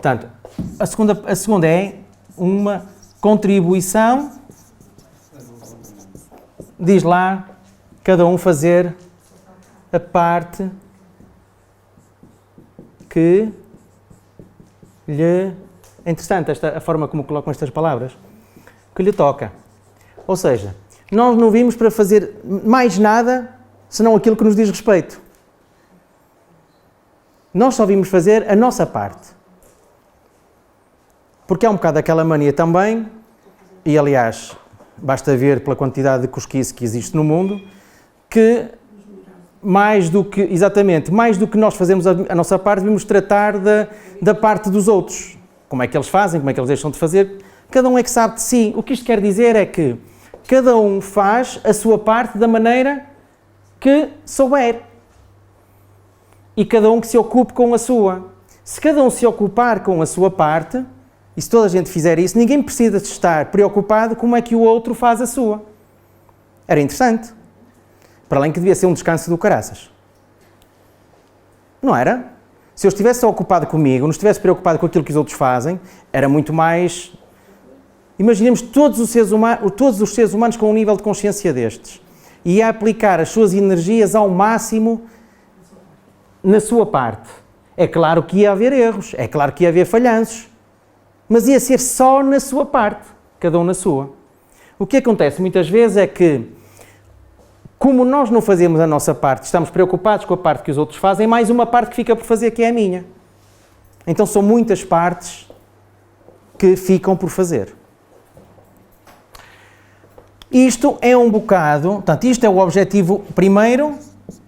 Portanto, a segunda é uma contribuição, diz lá, cada um fazer a parte que lhe... É interessante a forma como colocam estas palavras. Que lhe toca. Ou seja, nós não vimos para fazer mais nada senão aquilo que nos diz respeito. Nós só vimos fazer a nossa parte. Porque há um bocado aquela mania também, e aliás, basta ver pela quantidade de cosquice que existe no mundo, que mais do que nós fazemos a nossa parte, vimos tratar da parte dos outros. Como é que eles fazem, como é que eles deixam de fazer. Cada um é que sabe de si. O que isto quer dizer é que cada um faz a sua parte da maneira que souber. E cada um que se ocupe com a sua. Se cada um se ocupar com a sua parte, e se toda a gente fizer isso, ninguém precisa de estar preocupado como é que o outro faz a sua. Era interessante. Para além que devia ser um descanso do caraças. Não era? Se eu estivesse ocupado comigo, não estivesse preocupado com aquilo que os outros fazem, era muito mais... Imaginemos todos os seres humanos com um nível de consciência destes. E a aplicar as suas energias ao máximo na sua parte. É claro que ia haver erros, é claro que ia haver falhanços, mas ia ser só na sua parte, cada um na sua. O que acontece muitas vezes é que, como nós não fazemos a nossa parte, estamos preocupados com a parte que os outros fazem, mais uma parte que fica por fazer, que é a minha. Então são muitas partes que ficam por fazer. Isto é um bocado, portanto, isto é o objetivo primeiro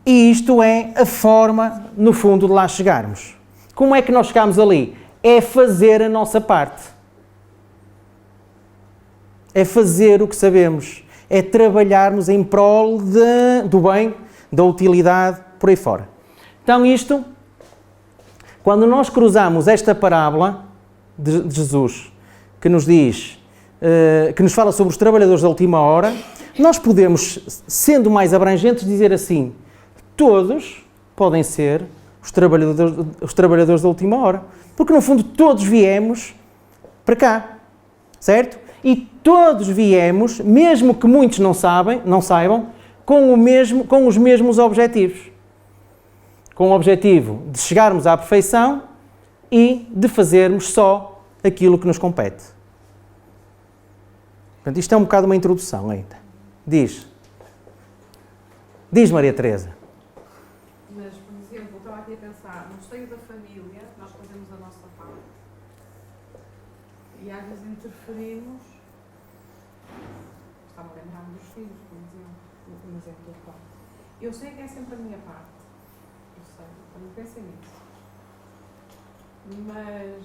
e isto é a forma, no fundo, de lá chegarmos. Como é que nós chegamos ali? É fazer a nossa parte. É fazer o que sabemos. É trabalharmos em prol do bem, da utilidade, por aí fora. Então isto, quando nós cruzamos esta parábola de Jesus, que nos diz, que nos fala sobre os trabalhadores da última hora, nós podemos, sendo mais abrangentes, dizer assim, todos podem ser os trabalhadores da última hora. Porque no fundo todos viemos para cá, certo? E todos viemos, mesmo que muitos não saibam, com os mesmos objetivos. Com o objetivo de chegarmos à perfeição e de fazermos só aquilo que nos compete. Portanto, isto é um bocado uma introdução ainda. Diz Maria Teresa. Mas, por exemplo, eu estava aqui a pensar, no seio da família, nós fazemos a nossa parte. E às vezes interferimos. Estava a lembrar-me dos filhos, por exemplo, do pai. Eu sei que é sempre a minha parte. Eu sei, eu não pensei nisso. Mas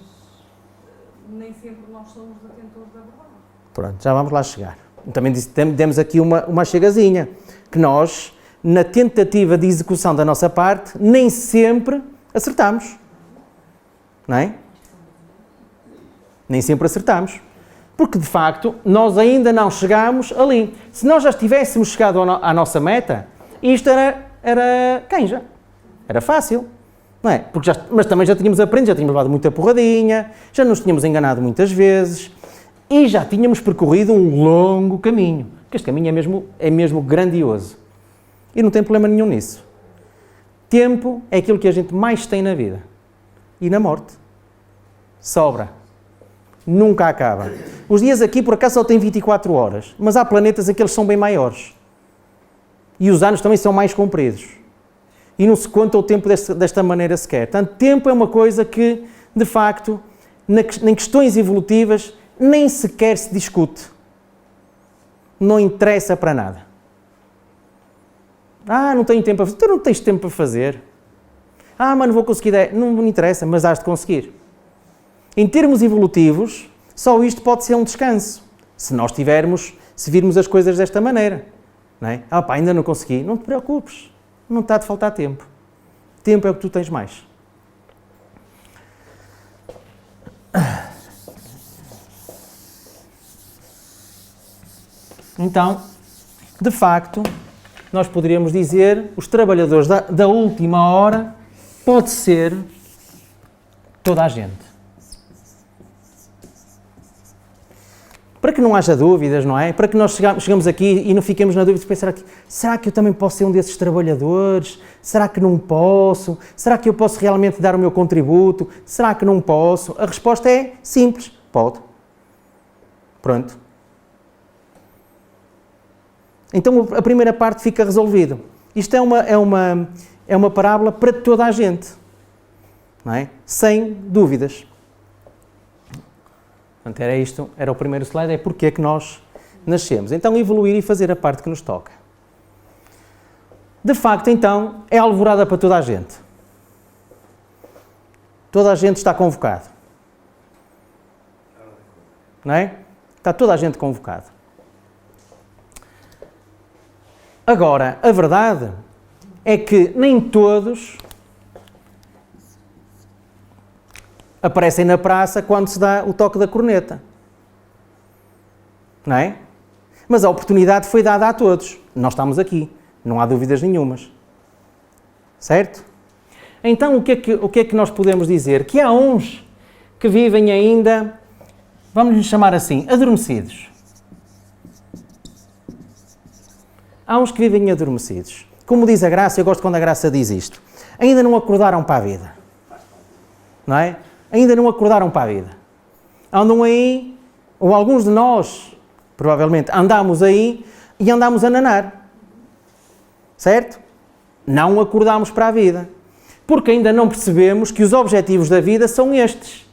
nem sempre nós somos detentores da verdade. Pronto, já vamos lá chegar. Também demos aqui uma chegazinha, que nós, na tentativa de execução da nossa parte, nem sempre acertamos. Não é? Nem sempre acertamos. Porque, de facto, nós ainda não chegámos ali. Se nós já tivéssemos chegado à nossa meta, isto era canja. Era fácil. Não é? Mas também já tínhamos aprendido, já tínhamos levado muita porradinha, já nos tínhamos enganado muitas vezes e já tínhamos percorrido um longo caminho. Porque este caminho é mesmo grandioso. E não tem problema nenhum nisso. Tempo é aquilo que a gente mais tem na vida. E na morte. Sobra. Nunca acaba. Os dias aqui, por acaso, só têm 24 horas. Mas há planetas em que eles são bem maiores. E os anos também são mais compridos. E não se conta o tempo desta maneira sequer. Portanto, tempo é uma coisa que, de facto, em questões evolutivas, nem sequer se discute. Não interessa para nada. Não tenho tempo para fazer. Tu não tens tempo para fazer. Mas não vou conseguir. Não me interessa, mas has de conseguir. Em termos evolutivos, só isto pode ser um descanso. Se virmos as coisas desta maneira. Não é? Ainda não consegui. Não te preocupes. Não está a te faltar tempo. Tempo é o que tu tens mais. Então, de facto, nós poderíamos dizer, os trabalhadores da última hora pode ser toda a gente. Para que não haja dúvidas, não é? Para que nós chegamos aqui e não fiquemos na dúvida de pensar aqui, será que eu também posso ser um desses trabalhadores? Será que não posso? Será que eu posso realmente dar o meu contributo? Será que não posso? A resposta é simples, pode. Pronto. Então a primeira parte fica resolvida. Isto é uma parábola para toda a gente, não é? Sem dúvidas. Portanto, era isto, era o primeiro slide, é porque é que nós nascemos. Então, evoluir e fazer a parte que nos toca. De facto, então, é alvorada para toda a gente. Toda a gente está convocada. Não é? Está toda a gente convocada. Agora, a verdade é que nem todos aparecem na praça quando se dá o toque da corneta. Não é? Mas a oportunidade foi dada a todos. Nós estamos aqui. Não há dúvidas nenhumas. Certo? Então, o que é que nós podemos dizer? Que há uns que vivem ainda, vamos lhes chamar assim, adormecidos. Há uns que vivem adormecidos. Como diz a Graça, eu gosto quando a Graça diz isto. Ainda não acordaram para a vida. Não é? Ainda não acordaram para a vida. Andam aí, ou alguns de nós, provavelmente, andamos aí e andamos a nanar. Certo? Não acordamos para a vida. Porque ainda não percebemos que os objetivos da vida são estes.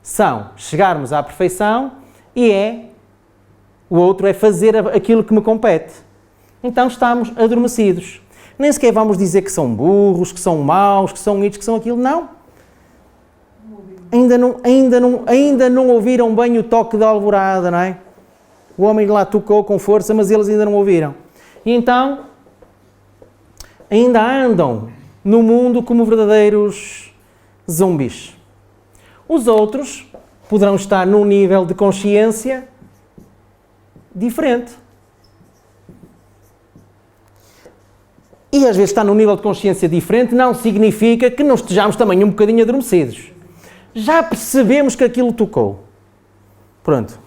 São chegarmos à perfeição e o outro é fazer aquilo que me compete. Então estamos adormecidos. Nem sequer vamos dizer que são burros, que são maus, que são isto, que são aquilo. Não. Ainda não ouviram bem o toque da alvorada, não é? O homem lá tocou com força, mas eles ainda não ouviram. E então, ainda andam no mundo como verdadeiros zumbis. Os outros poderão estar num nível de consciência diferente. E às vezes estar num nível de consciência diferente não significa que não estejamos também um bocadinho adormecidos. Já percebemos que aquilo tocou. Pronto.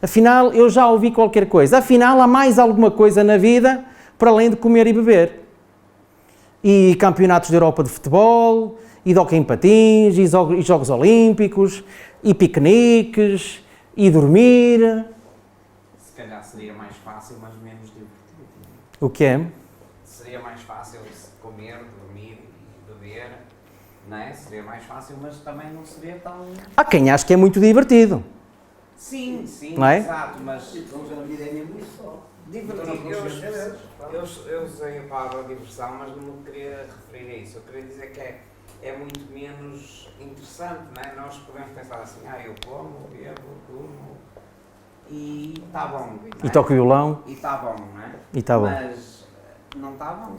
Afinal, eu já ouvi qualquer coisa. Afinal, há mais alguma coisa na vida para além de comer e beber. E campeonatos da Europa de futebol, e de hóquei em patins, e jogos olímpicos, e piqueniques, e dormir. Se calhar seria mais fácil, mas menos divertido. O que é? Seria mais fácil comer, dormir e beber, não é? Seria mais fácil, mas também não seria tão... Há quem acha que é muito divertido. Sim, não é? Exato, mas... Divertido. Eu usei a palavra diversão, mas não me queria referir a isso. Eu queria dizer que é muito menos interessante, não é? Nós podemos pensar assim, eu como, bebo, durmo e está bom. E toco violão. E está bom, não é? E está bom. Mas não está bom.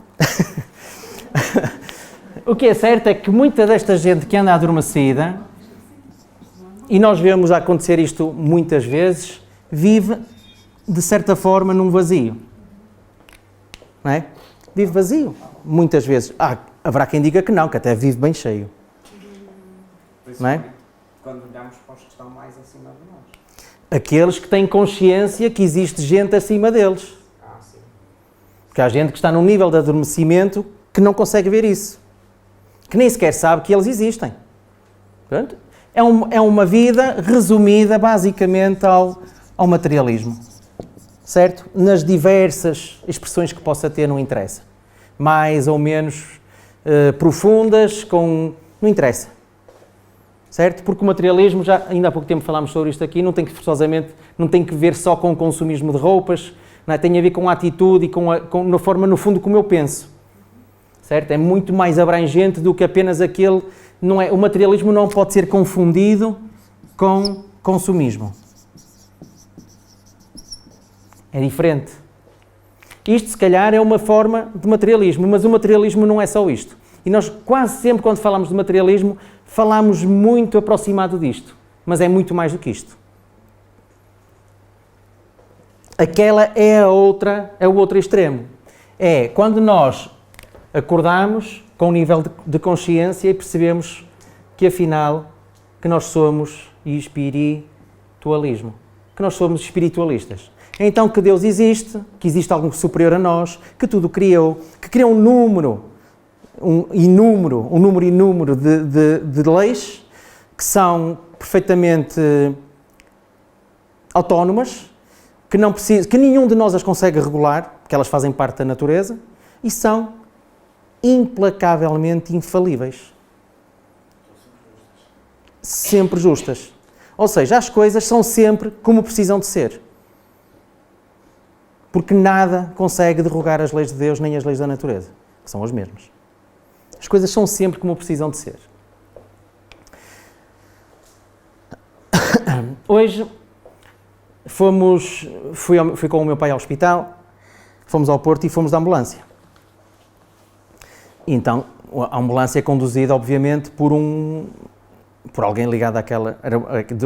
O que é certo é que muita desta gente que anda adormecida, e nós vemos acontecer isto muitas vezes, vive, de certa forma, num vazio. Não é? Vive vazio, muitas vezes. Haverá quem diga que não, que até vive bem cheio. Não é? Quando olhamos para os que estão mais acima de nós. Aqueles que têm consciência que existe gente acima deles. Sim. Porque há gente que está num nível de adormecimento que não consegue ver isso. Que nem sequer sabe que eles existem. Portanto, é uma vida resumida basicamente ao materialismo. Certo? Nas diversas expressões que possa ter, não interessa. Mais ou menos profundas, não interessa. Certo? Porque o materialismo, ainda há pouco tempo falámos sobre isto aqui, não tem que ver só com o consumismo de roupas, não é? Tem a ver com a atitude e na forma, no fundo, como eu penso. Certo? É muito mais abrangente do que apenas aquele... o materialismo não pode ser confundido com consumismo. É diferente. Isto, se calhar, é uma forma de materialismo, mas o materialismo não é só isto. E nós, quase sempre, quando falamos de materialismo, falamos muito aproximado disto. Mas é muito mais do que isto. Aquela é o outro extremo. É quando nós acordamos com um nível de consciência e percebemos que, afinal, que nós somos espiritualismo. que nós somos espiritualistas. É então que Deus existe, que existe algo superior a nós, que tudo criou, que criou um número inúmero de leis que são perfeitamente autónomas, que nenhum de nós as consegue regular, porque elas fazem parte da natureza, e são implacavelmente infalíveis. Sempre justas. Ou seja, as coisas são sempre como precisam de ser. Porque nada consegue derrogar as leis de Deus nem as leis da natureza, que são as mesmas. As coisas são sempre como precisam de ser. Hoje fui com o meu pai ao hospital, fomos ao Porto e fomos da ambulância. E então, a ambulância é conduzida, obviamente, por alguém ligado àquela,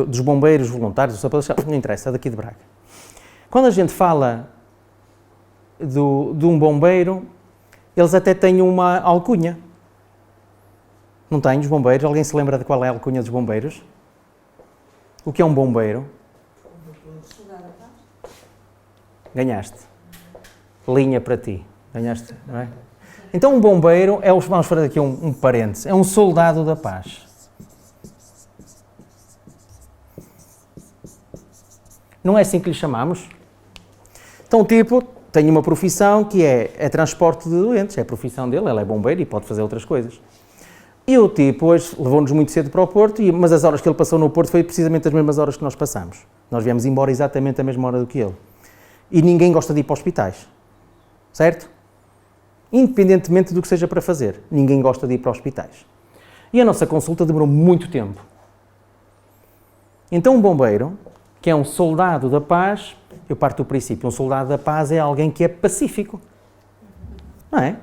dos bombeiros voluntários, não interessa, daqui de Braga. Quando a gente fala de um bombeiro, eles até têm uma alcunha. Não têm os bombeiros? Alguém se lembra de qual é a alcunha dos bombeiros? O que é um bombeiro? Ganhaste. Linha para ti. Ganhaste, não é? Então um bombeiro, vamos fazer aqui um parênteses, é um soldado da paz. Não é assim que lhe chamamos? Então o tipo tem uma profissão que é transporte de doentes, é a profissão dele, ele é bombeiro e pode fazer outras coisas. E o tipo hoje levou-nos muito cedo para o Porto, mas as horas que ele passou no Porto foi precisamente as mesmas horas que nós passamos. Nós viemos embora exatamente a mesma hora do que ele. E ninguém gosta de ir para hospitais, certo? Independentemente do que seja para fazer, ninguém gosta de ir para hospitais. E a nossa consulta demorou muito tempo. Então um bombeiro, que é um soldado da paz, eu parto do princípio, um soldado da paz é alguém que é pacífico, não é?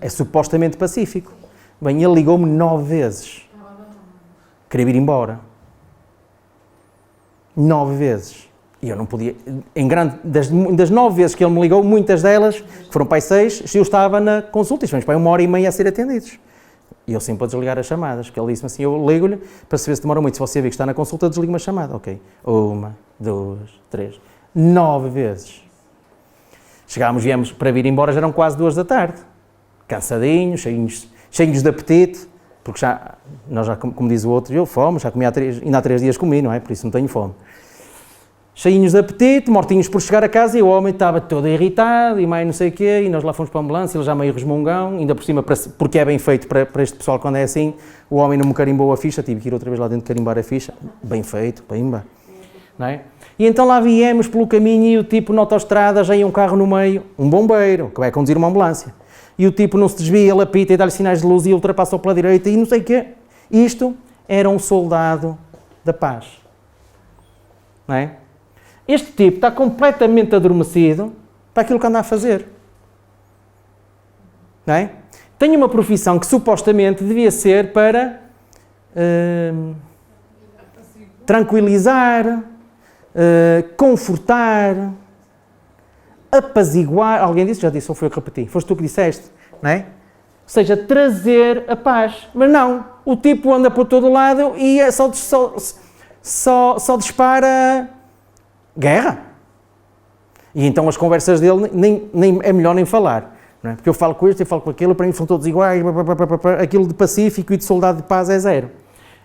É supostamente pacífico. Bem, ele ligou-me 9 vezes. Queria ir embora. 9 vezes. E eu não podia... Das 9 vezes que ele me ligou, muitas delas, que foram para aí 6, eu estava na consulta. Estivemos para aí 1h30 a ser atendidos. E eu sempre a desligar as chamadas, porque ele disse-me assim, eu ligo-lhe para saber se demora muito. Se você vê que está na consulta, desliga uma chamada. Ok. 1, 2, 3, 9 vezes. Viemos para vir embora, já eram quase 2 da tarde. Cansadinhos, cheios de apetite, porque nós já, como diz o outro, eu fome, já comi ainda há 3 dias comi, não é? Por isso não tenho fome. Cheinhos de apetite, mortinhos por chegar a casa e o homem estava todo irritado e mais não sei o quê, e nós lá fomos para a ambulância, ele já meio resmungão, ainda por cima, porque é bem feito para este pessoal quando é assim, o homem não me carimbou a ficha, tive que ir outra vez lá dentro carimbar a ficha, bem feito, pimba, não é? E então lá viemos pelo caminho e o tipo na autoestrada já ia um carro no meio, um bombeiro, que vai conduzir uma ambulância, e o tipo não se desvia, ele apita e dá-lhe sinais de luz e ultrapassa pela direita e não sei o quê. Isto era um soldado da paz, não é? Este tipo está completamente adormecido para aquilo que anda a fazer. Não é? Tem uma profissão que supostamente devia ser para tranquilizar, confortar, apaziguar. Alguém disse? Já disse ou foi eu que repeti? Foste tu que disseste, não é? Ou seja, trazer a paz. Mas não, o tipo anda por todo lado e é só dispara guerra. E então as conversas dele nem é melhor nem falar. Não é? Porque eu falo com este, eu falo com aquele, para mim são todos iguais, aquilo de pacífico e de soldado de paz é zero.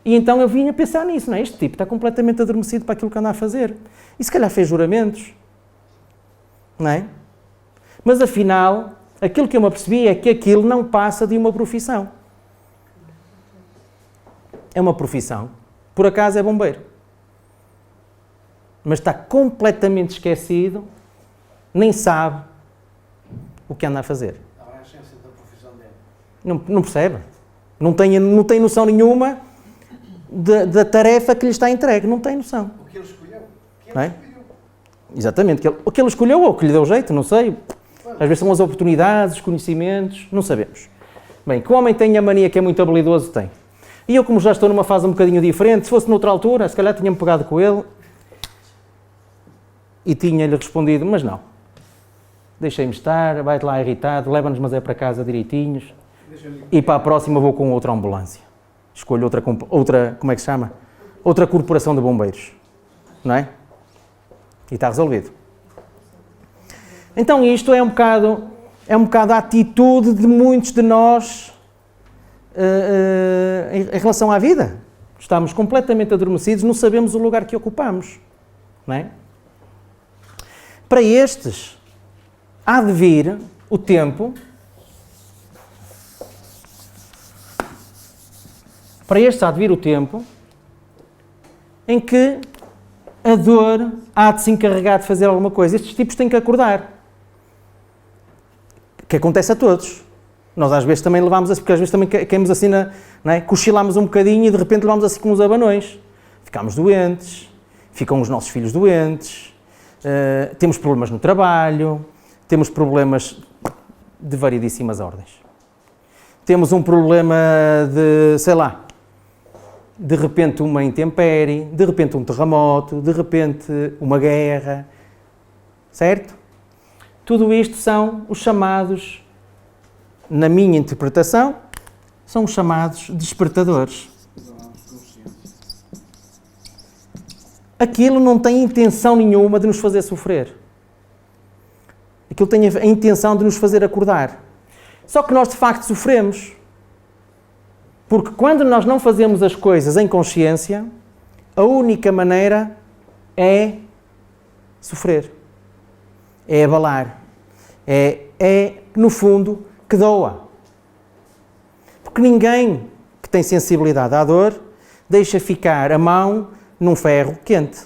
E então eu vinha pensar nisso, não é? Este tipo está completamente adormecido para aquilo que anda a fazer. E se calhar fez juramentos. Não é? Mas afinal, aquilo que eu me apercebi é que aquilo não passa de uma profissão. É uma profissão. Por acaso é bombeiro. Mas está completamente esquecido, nem sabe o que anda a fazer. Não é a essência da profissão dele. Não percebe. Não tem noção nenhuma da tarefa que lhe está entregue. Não tem noção. O que ele escolheu. Não é? Exatamente. O que ele escolheu ou o que lhe deu jeito, não sei. Às vezes são as oportunidades, os conhecimentos, não sabemos. Bem, que o homem tem a mania que é muito habilidoso, tem. E eu, como já estou numa fase um bocadinho diferente, se fosse noutra altura, se calhar tinha-me pegado com ele e tinha-lhe respondido, mas não. Deixei-me estar, vai-te lá irritado, leva-nos mas é para casa direitinhos e para a próxima vou com outra ambulância. Escolho outra, como é que se chama? Outra corporação de bombeiros, não é? E está resolvido. Então isto é um bocado a atitude de muitos de nós em relação à vida. Estamos completamente adormecidos, não sabemos o lugar que ocupamos. Não é? Para estes, há de vir o tempo... Para estes há de vir o tempo em que a dor há de se encarregar de fazer alguma coisa. Estes tipos têm que acordar. Que acontece a todos. Nós às vezes também levamos assim, porque às vezes também caímos assim, não é? Cochilamos um bocadinho e de repente levamos assim com uns abanões. Ficamos doentes, ficam os nossos filhos doentes, temos problemas no trabalho, temos problemas de variedíssimas ordens. Temos um problema de, sei lá, de repente uma intempérie, de repente um terremoto, de repente uma guerra, certo? Tudo isto são os chamados, na minha interpretação, são os chamados despertadores. Aquilo não tem intenção nenhuma de nos fazer sofrer. Aquilo tem a intenção de nos fazer acordar. Só que nós de facto sofremos. Porque quando nós não fazemos as coisas em consciência, a única maneira é sofrer. É abalar. É no fundo, que doa. Porque ninguém que tem sensibilidade à dor deixa ficar a mão num ferro quente.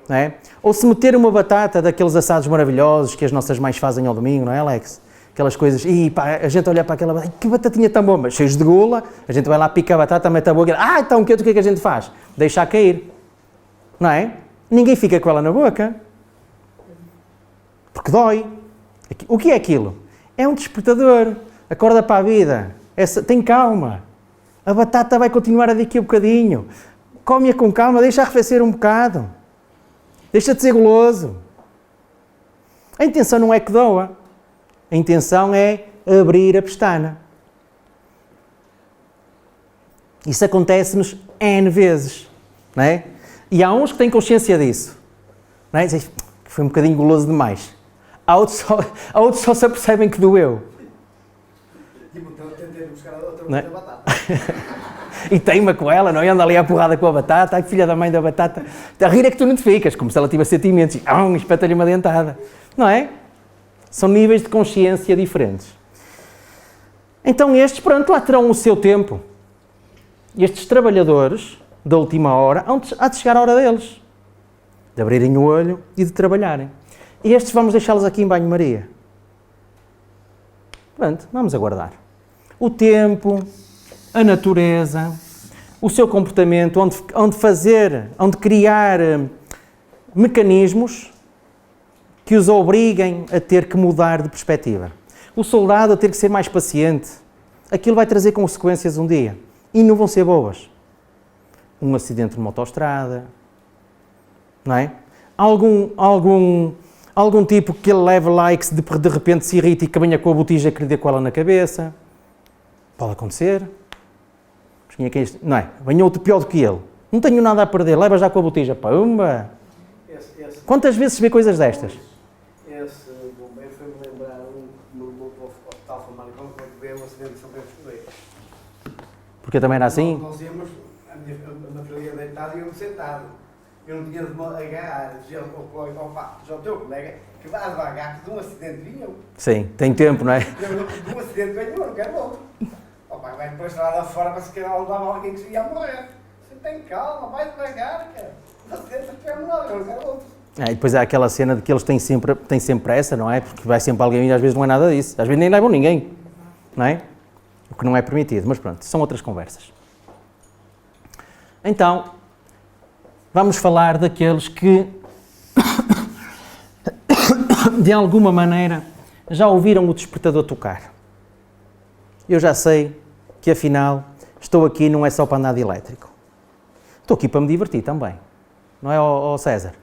Não é? Ou se meter uma batata daqueles assados maravilhosos que as nossas mães fazem ao domingo, não é, Alex? Aquelas coisas, e pá, a gente olha para aquela batata, que batatinha tão boa, mas cheios de gula, a gente vai lá, pica a batata, mete a boca, então quente, o que é que a gente faz? Deixa cair, não é? Ninguém fica com ela na boca, porque dói. O que é aquilo? É um despertador, acorda para a vida, tem calma, a batata vai continuar a daqui a bocadinho, come-a com calma, deixa arrefecer um bocado, deixa-te ser goloso. A intenção não é que doa. A intenção é abrir a pestana. Isso acontece-nos N vezes, não é? E há uns que têm consciência disso, não é? Dizem que foi um bocadinho goloso demais. Há outros só se apercebem que doeu. Então tentei buscar outra Não é? da batata. E teima com ela, não é? Anda ali à porrada com a batata, ai filha da mãe da batata. A rir é que tu não te ficas, como se ela tivesse sentimentos. Espeta-lhe uma dentada. Não é? São níveis de consciência diferentes. Então estes, pronto, lá terão o seu tempo. Estes trabalhadores da última hora, há de chegar a hora deles. De abrirem o olho e de trabalharem. E estes vamos deixá-los aqui em banho-maria. Pronto, vamos aguardar. O tempo, a natureza, o seu comportamento, onde criar mecanismos que os obriguem a ter que mudar de perspectiva. O soldado a ter que ser mais paciente. Aquilo vai trazer consequências um dia. E não vão ser boas. Um acidente numa autoestrada, não é? Algum tipo que ele leve lá e que de repente se irrita e que venha com a botija que lhe dê com ela na cabeça. Pode acontecer. Não é? Venha outro pior do que ele. Não tenho nada a perder, leva já com a botija. Pumba! Quantas vezes se vê coisas destas? Esse bombeiro foi-me lembrar um que me levou para o hospital Famalicão quando veio um acidente de São Pedro Escudeiro. Porque eu também era assim? Nós íamos, a minha filha deitada e eu sentado. Eu não tinha de me agarrar, dizia ao teu colega que vá devagar, que de um acidente vinha. Sim, tem tempo, não é? De um acidente venho, eu não quero outro. Pai, vai depois lá fora para se calhar levava alguém que se ia morrer. Você tem calma, vai devagar, cara. O acidente vai morrer, eu não quero outro. E depois há aquela cena de que eles têm sempre pressa, não é? Porque vai sempre alguém e às vezes não é nada disso. Às vezes nem levam ninguém, não é? O que não é permitido, mas pronto, são outras conversas. Então, vamos falar daqueles que, de alguma maneira, já ouviram o despertador tocar. Eu já sei que, afinal, estou aqui não é só para andar de elétrico. Estou aqui para me divertir também. Não é, ó César?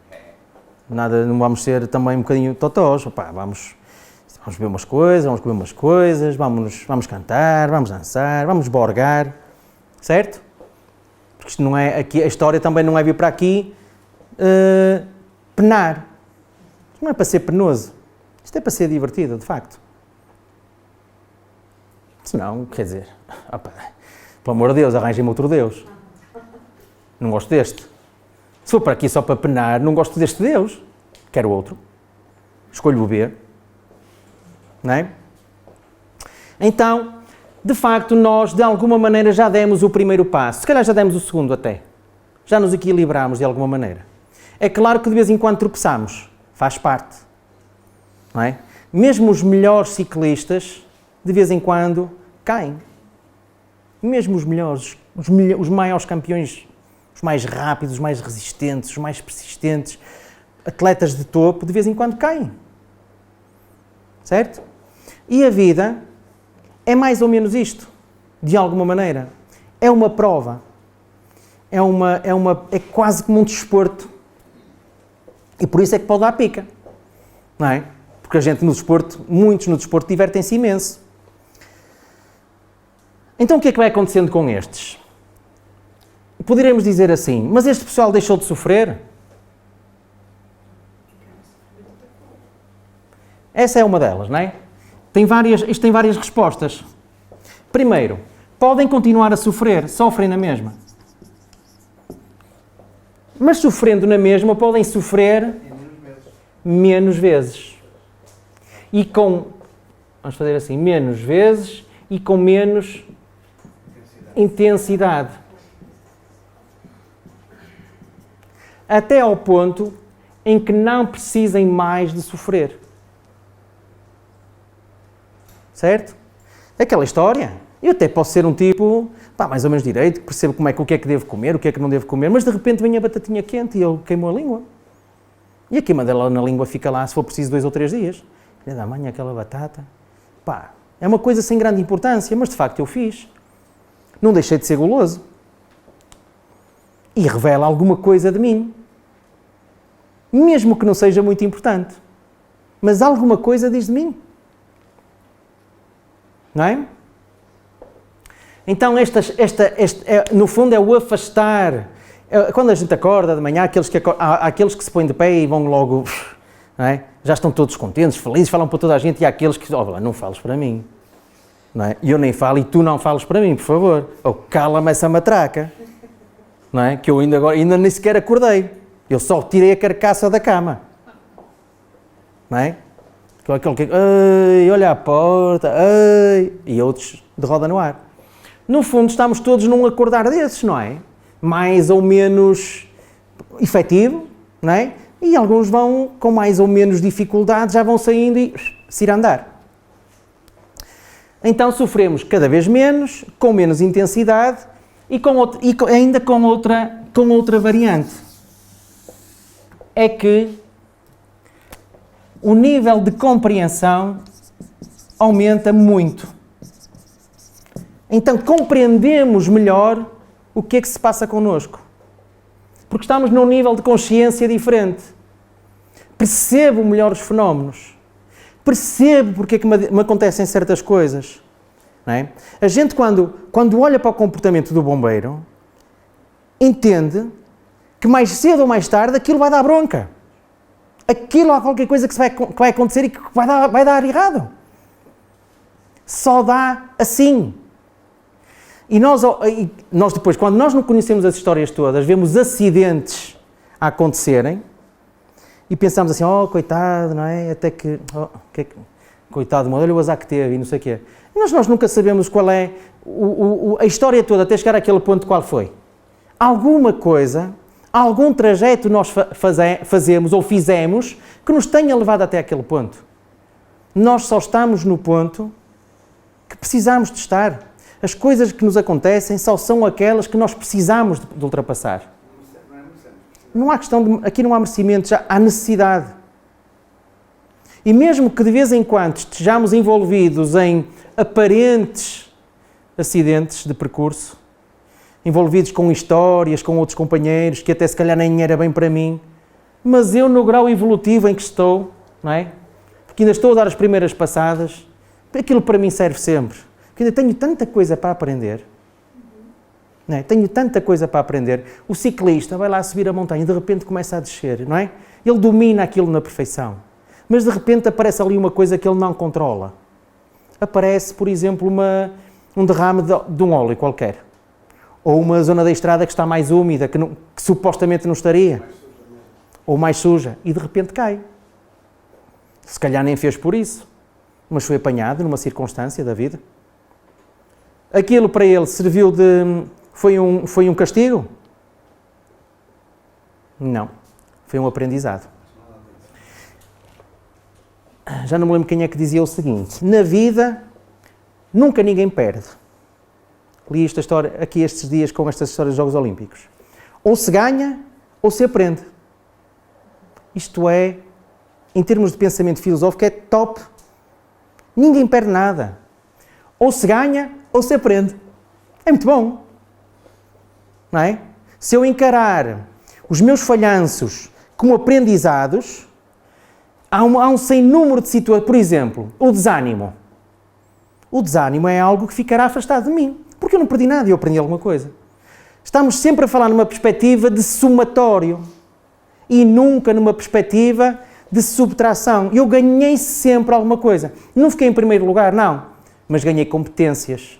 Nada, não vamos ser também um bocadinho totós. Opa, vamos beber umas coisas, vamos comer umas coisas, vamos cantar, vamos dançar, vamos borgar. Certo? Porque isto não é aqui, a história também não é vir para aqui penar. Isto não é para ser penoso. Isto é para ser divertido, de facto. Senão, quer dizer, opa, pelo amor de Deus, arranjem-me outro Deus. Não gosto deste. Se for para aqui só para penar, não gosto deste Deus. Quero outro. Escolho o B. Não é? Então, de facto, nós, de alguma maneira, já demos o primeiro passo. Se calhar já demos o segundo até. Já nos equilibramos de alguma maneira. É claro que de vez em quando tropeçamos. Faz parte. Não é? Mesmo os melhores ciclistas, de vez em quando, caem. Mesmo os melhores, os maiores campeões, os mais rápidos, os mais resistentes, os mais persistentes, atletas de topo, de vez em quando caem. Certo? E a vida é mais ou menos isto, de alguma maneira. É uma prova. É quase como um desporto. E por isso é que pode dar pica. Não é? Porque a gente no desporto, muitos no desporto, divertem-se imenso. Então o que é que vai acontecendo com estes? Poderemos dizer assim, mas este pessoal deixou de sofrer? Essa é uma delas, não é? Isto tem várias respostas. Primeiro, podem continuar a sofrer, sofrem na mesma. Mas sofrendo na mesma, podem sofrer menos vezes. E com, vamos fazer assim, menos vezes e com menos intensidade. Até ao ponto em que não precisem mais de sofrer. Certo? Aquela história. Eu até posso ser um tipo, mais ou menos direito, que percebo o que é que devo comer, o que é que não devo comer, mas de repente vem a batatinha quente e ele queimou a língua. E a queima dela na língua fica lá, se for preciso, 2 ou 3 dias. Filha da mãe, aquela batata. É uma coisa sem grande importância, mas de facto eu fiz. Não deixei de ser guloso. E revela alguma coisa de mim. Mesmo que não seja muito importante. Mas alguma coisa diz de mim. Não é? Então, no fundo, é o afastar. Quando a gente acorda de manhã, há aqueles que se põem de pé e vão logo, não é? Já estão todos contentes, felizes, falam para toda a gente, e há aqueles que, não fales para mim. Não é? E eu nem falo e tu não fales para mim, por favor. Ou cala-me essa matraca. Não é? Que eu ainda nem sequer acordei. Eu só tirei a carcaça da cama. Não é? Aquele que, olha a porta, e outros de roda no ar. No fundo, estamos todos num acordar desses, não é? Mais ou menos efetivo, não é? E alguns vão, com mais ou menos dificuldade, já vão saindo e se ir andar. Então sofremos cada vez menos, com menos intensidade e ainda com outra variante. É que o nível de compreensão aumenta muito. Então compreendemos melhor o que é que se passa connosco. Porque estamos num nível de consciência diferente. Percebo melhor os fenómenos. Percebo porque é que me acontecem certas coisas. Não é? A gente, quando olha para o comportamento do bombeiro, entende que mais cedo ou mais tarde aquilo vai dar bronca. Aquilo há qualquer coisa que vai acontecer e que vai dar errado. Só dá assim. E nós depois, quando nós não conhecemos as histórias todas, vemos acidentes a acontecerem e pensamos assim, coitado, não é? Até que, coitado, olha o azar que teve e não sei o quê. Mas nós nunca sabemos qual é a história toda até chegar àquele ponto qual foi. Alguma coisa, algum trajeto nós fazemos ou fizemos que nos tenha levado até aquele ponto. Nós só estamos no ponto que precisamos de estar. As coisas que nos acontecem só são aquelas que nós precisamos de ultrapassar. Não há questão aqui não há merecimento, já há necessidade. E mesmo que de vez em quando estejamos envolvidos em aparentes acidentes de percurso, envolvidos com histórias, com outros companheiros, que até se calhar nem era bem para mim, mas eu no grau evolutivo em que estou, não é? Porque ainda estou a dar as primeiras passadas, aquilo para mim serve sempre. Porque ainda tenho tanta coisa para aprender. Não é? Tenho tanta coisa para aprender. O ciclista vai lá subir a montanha e de repente começa a descer, não é? Ele domina aquilo na perfeição. Mas de repente aparece ali uma coisa que ele não controla. Aparece, por exemplo, um derrame de um óleo qualquer. Ou uma zona da estrada que está mais úmida, que supostamente não estaria. Ou mais suja. E de repente cai. Se calhar nem fez por isso. Mas foi apanhado numa circunstância da vida. Aquilo para ele serviu de... Foi um castigo? Não. Foi um aprendizado. Já não me lembro quem é que dizia o seguinte: na vida, nunca ninguém perde. Li esta história aqui estes dias com estas histórias dos Jogos Olímpicos. Ou se ganha, ou se aprende. Isto é, em termos de pensamento filosófico, é top. Ninguém perde nada. Ou se ganha, ou se aprende. É muito bom. Não é? Se eu encarar os meus falhanços como aprendizados, há um sem número de situações. Por exemplo, o desânimo. O desânimo é algo que ficará afastado de mim. Porque eu não perdi nada e eu aprendi alguma coisa. Estamos sempre a falar numa perspectiva de somatório e nunca numa perspectiva de subtração. Eu ganhei sempre alguma coisa. Não fiquei em primeiro lugar, não. Mas ganhei competências.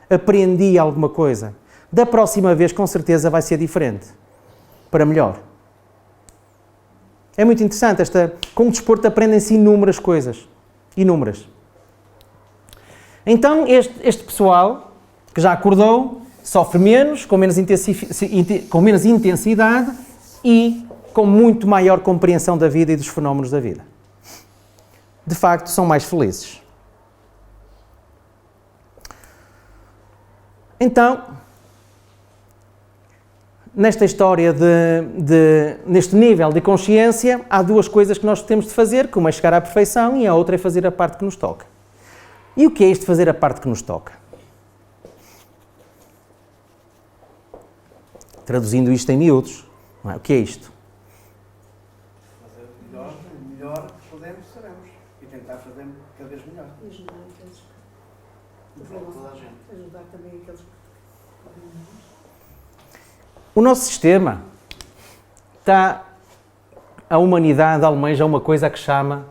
Aprendi alguma coisa. Da próxima vez, com certeza, vai ser diferente. Para melhor. É muito interessante. Com o desporto aprendem-se inúmeras coisas. Inúmeras. Então, este pessoal que já acordou, sofre menos, com menos intensidade e com muito maior compreensão da vida e dos fenómenos da vida. De facto, são mais felizes. Então, nesta história neste nível de consciência, há duas coisas que nós temos de fazer, que uma é chegar à perfeição e a outra é fazer a parte que nos toca. E o que é isto de fazer a parte que nos toca? Traduzindo isto em miúdos, não é? O que é isto? Fazer o melhor que podemos, sabemos. E tentar fazer cada vez melhor. E ajudar aqueles que... Toda a gente. Ajudar também aqueles que... O nosso sistema a humanidade almeja uma coisa que chama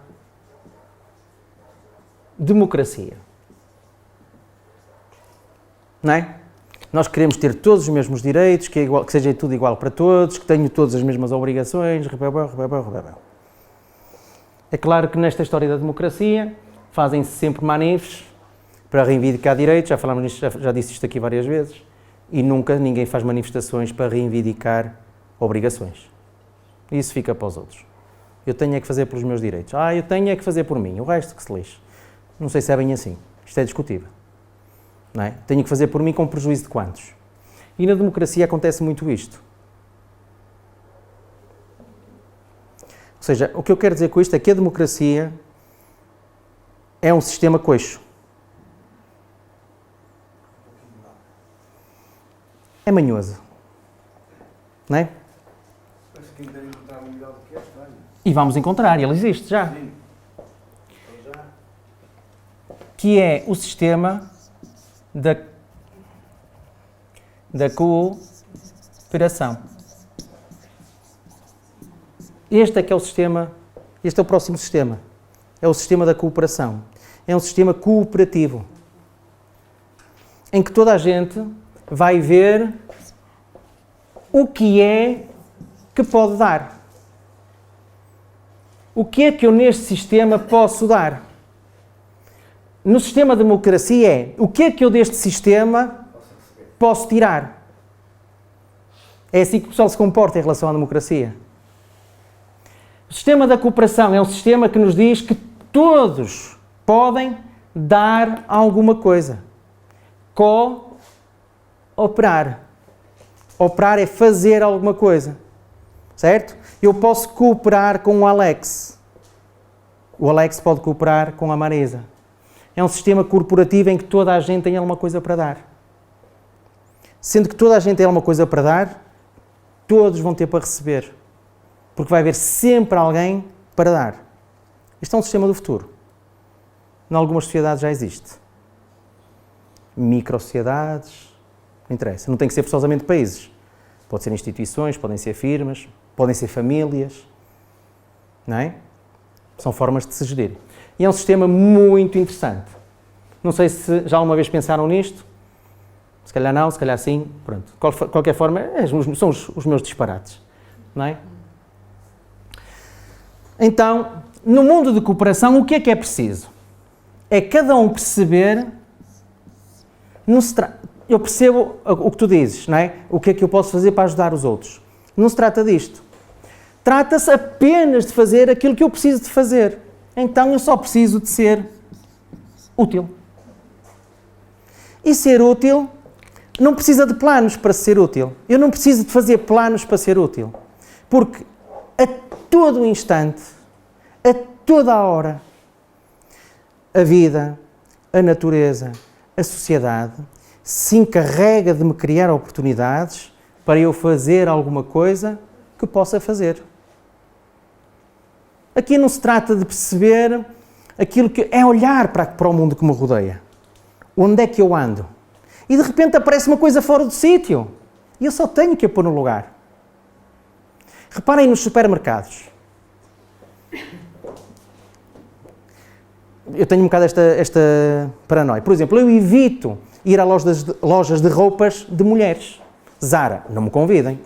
democracia. Não é? Nós queremos ter todos os mesmos direitos, que seja tudo igual para todos, que tenham todas as mesmas obrigações, É claro que nesta história da democracia fazem-se sempre manifes para reivindicar direitos, já falámos nisto, já disse isto aqui várias vezes, e nunca ninguém faz manifestações para reivindicar obrigações. Isso fica para os outros. Eu tenho é que fazer pelos meus direitos. Eu tenho é que fazer por mim, o resto que se lixe. Não sei se é bem assim. Isto é discutível. Não é? Tenho que fazer por mim com prejuízo de quantos? E na democracia acontece muito isto. Ou seja, o que eu quero dizer com isto é que a democracia é um sistema coxo. É manhoso. Não é? Parece que ainda encontrar um melhor do que este, olha. E vamos encontrar, ele existe já. Sim. Já. Que é o sistema da cooperação. Este é que é o sistema, este é o próximo sistema. É o sistema da cooperação. É um sistema cooperativo. Em que toda a gente vai ver o que é que pode dar. O que é que eu neste sistema posso dar? No sistema de democracia o que é que eu deste sistema posso tirar? É assim que o pessoal se comporta em relação à democracia. O sistema da cooperação é um sistema que nos diz que todos podem dar alguma coisa. Cooperar. Operar é fazer alguma coisa. Certo? Eu posso cooperar com o Alex. O Alex pode cooperar com a Marisa. É um sistema corporativo em que toda a gente tem alguma coisa para dar. Sendo que toda a gente tem alguma coisa para dar, todos vão ter para receber. Porque vai haver sempre alguém para dar. Isto é um sistema do futuro. Em algumas sociedades já existe. Micro-sociedades, não interessa. Não tem que ser forçosamente países. Pode ser instituições, podem ser firmas, podem ser famílias, não é? São formas de se gerir. E é um sistema muito interessante. Não sei se já alguma vez pensaram nisto. Se calhar não, se calhar sim. Pronto. De qualquer forma, são os meus disparates, não é? Então, no mundo de cooperação, o que é preciso? É cada um perceber... Eu percebo o que tu dizes, não é? O que é que eu posso fazer para ajudar os outros? Não se trata disto. Trata-se apenas de fazer aquilo que eu preciso de fazer. Então eu só preciso de ser útil. E ser útil não precisa de planos para ser útil. Eu não preciso de fazer planos para ser útil. Porque a todo instante, a toda a hora, a vida, a natureza, a sociedade se encarrega de me criar oportunidades para eu fazer alguma coisa que possa fazer. Aqui não se trata de perceber aquilo que é olhar para o mundo que me rodeia. Onde é que eu ando? E de repente aparece uma coisa fora do sítio. E eu só tenho que a pôr no lugar. Reparem nos supermercados. Eu tenho um bocado esta paranoia. Por exemplo, eu evito ir a lojas de roupas de mulheres. Zara, não me convidem.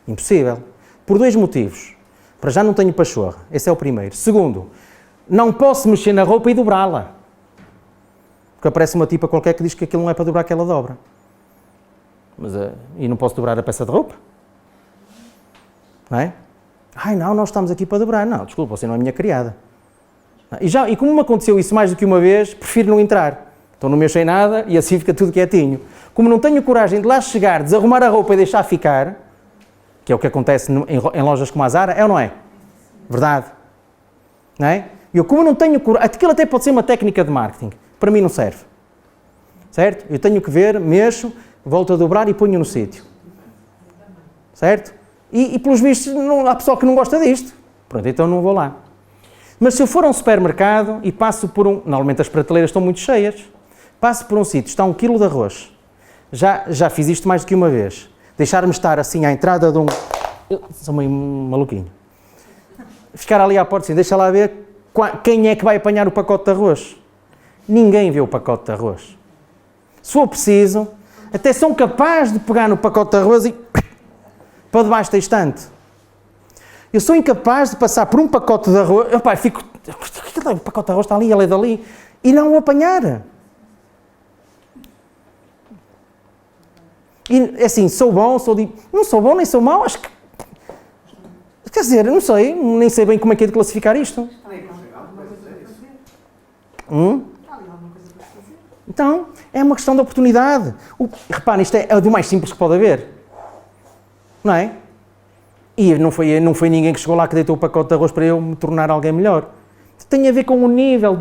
Impossível. Por 2 motivos. Para já não tenho pachorra. Esse é o primeiro. Segundo, não posso mexer na roupa e dobrá-la. Porque aparece uma tipa qualquer que diz que aquilo não é para dobrar, que ela dobra. Mas, e não posso dobrar a peça de roupa? Não é? Ai não, nós estamos aqui para dobrar. Não, desculpa, você não é minha criada. E como me aconteceu isso mais do que uma vez, prefiro não entrar. Então não mexo em nada e assim fica tudo quietinho. Como não tenho coragem de lá chegar, desarrumar a roupa e deixar ficar, que é o que acontece em lojas como a Zara, é ou não é? Verdade. Não é? E eu, como não tenho coragem, aquilo até pode ser uma técnica de marketing, para mim não serve. Certo? Eu tenho que ver, mexo, volto a dobrar e ponho no sítio. Certo? E pelos vistos, há pessoal que não gosta disto. Pronto, então não vou lá. Mas se eu for a um supermercado e passo por normalmente as prateleiras estão muito cheias, passo por um sítio, está 1 quilo de arroz. Já fiz isto mais do que uma vez. Deixar-me estar assim à entrada de um... Eu sou meio maluquinho. Ficar ali à porta assim, deixa lá ver quem é que vai apanhar o pacote de arroz. Ninguém vê o pacote de arroz. Se for preciso, até são capazes de pegar no pacote de arroz e... para debaixo da estante. Eu sou incapaz de passar por um pacote de arroz... Eu, fico... O pacote de arroz está ali, ele é dali. E não o apanhar. E assim, sou bom, não sou bom, nem sou mau, acho que... Quer dizer, não sei, nem sei bem como é que é de classificar isto. Então, é uma questão de oportunidade. Reparem, isto é do mais simples que pode haver. Não é? E não foi ninguém que chegou lá que deitou o pacote de arroz para eu me tornar alguém melhor. Tem a ver com o nível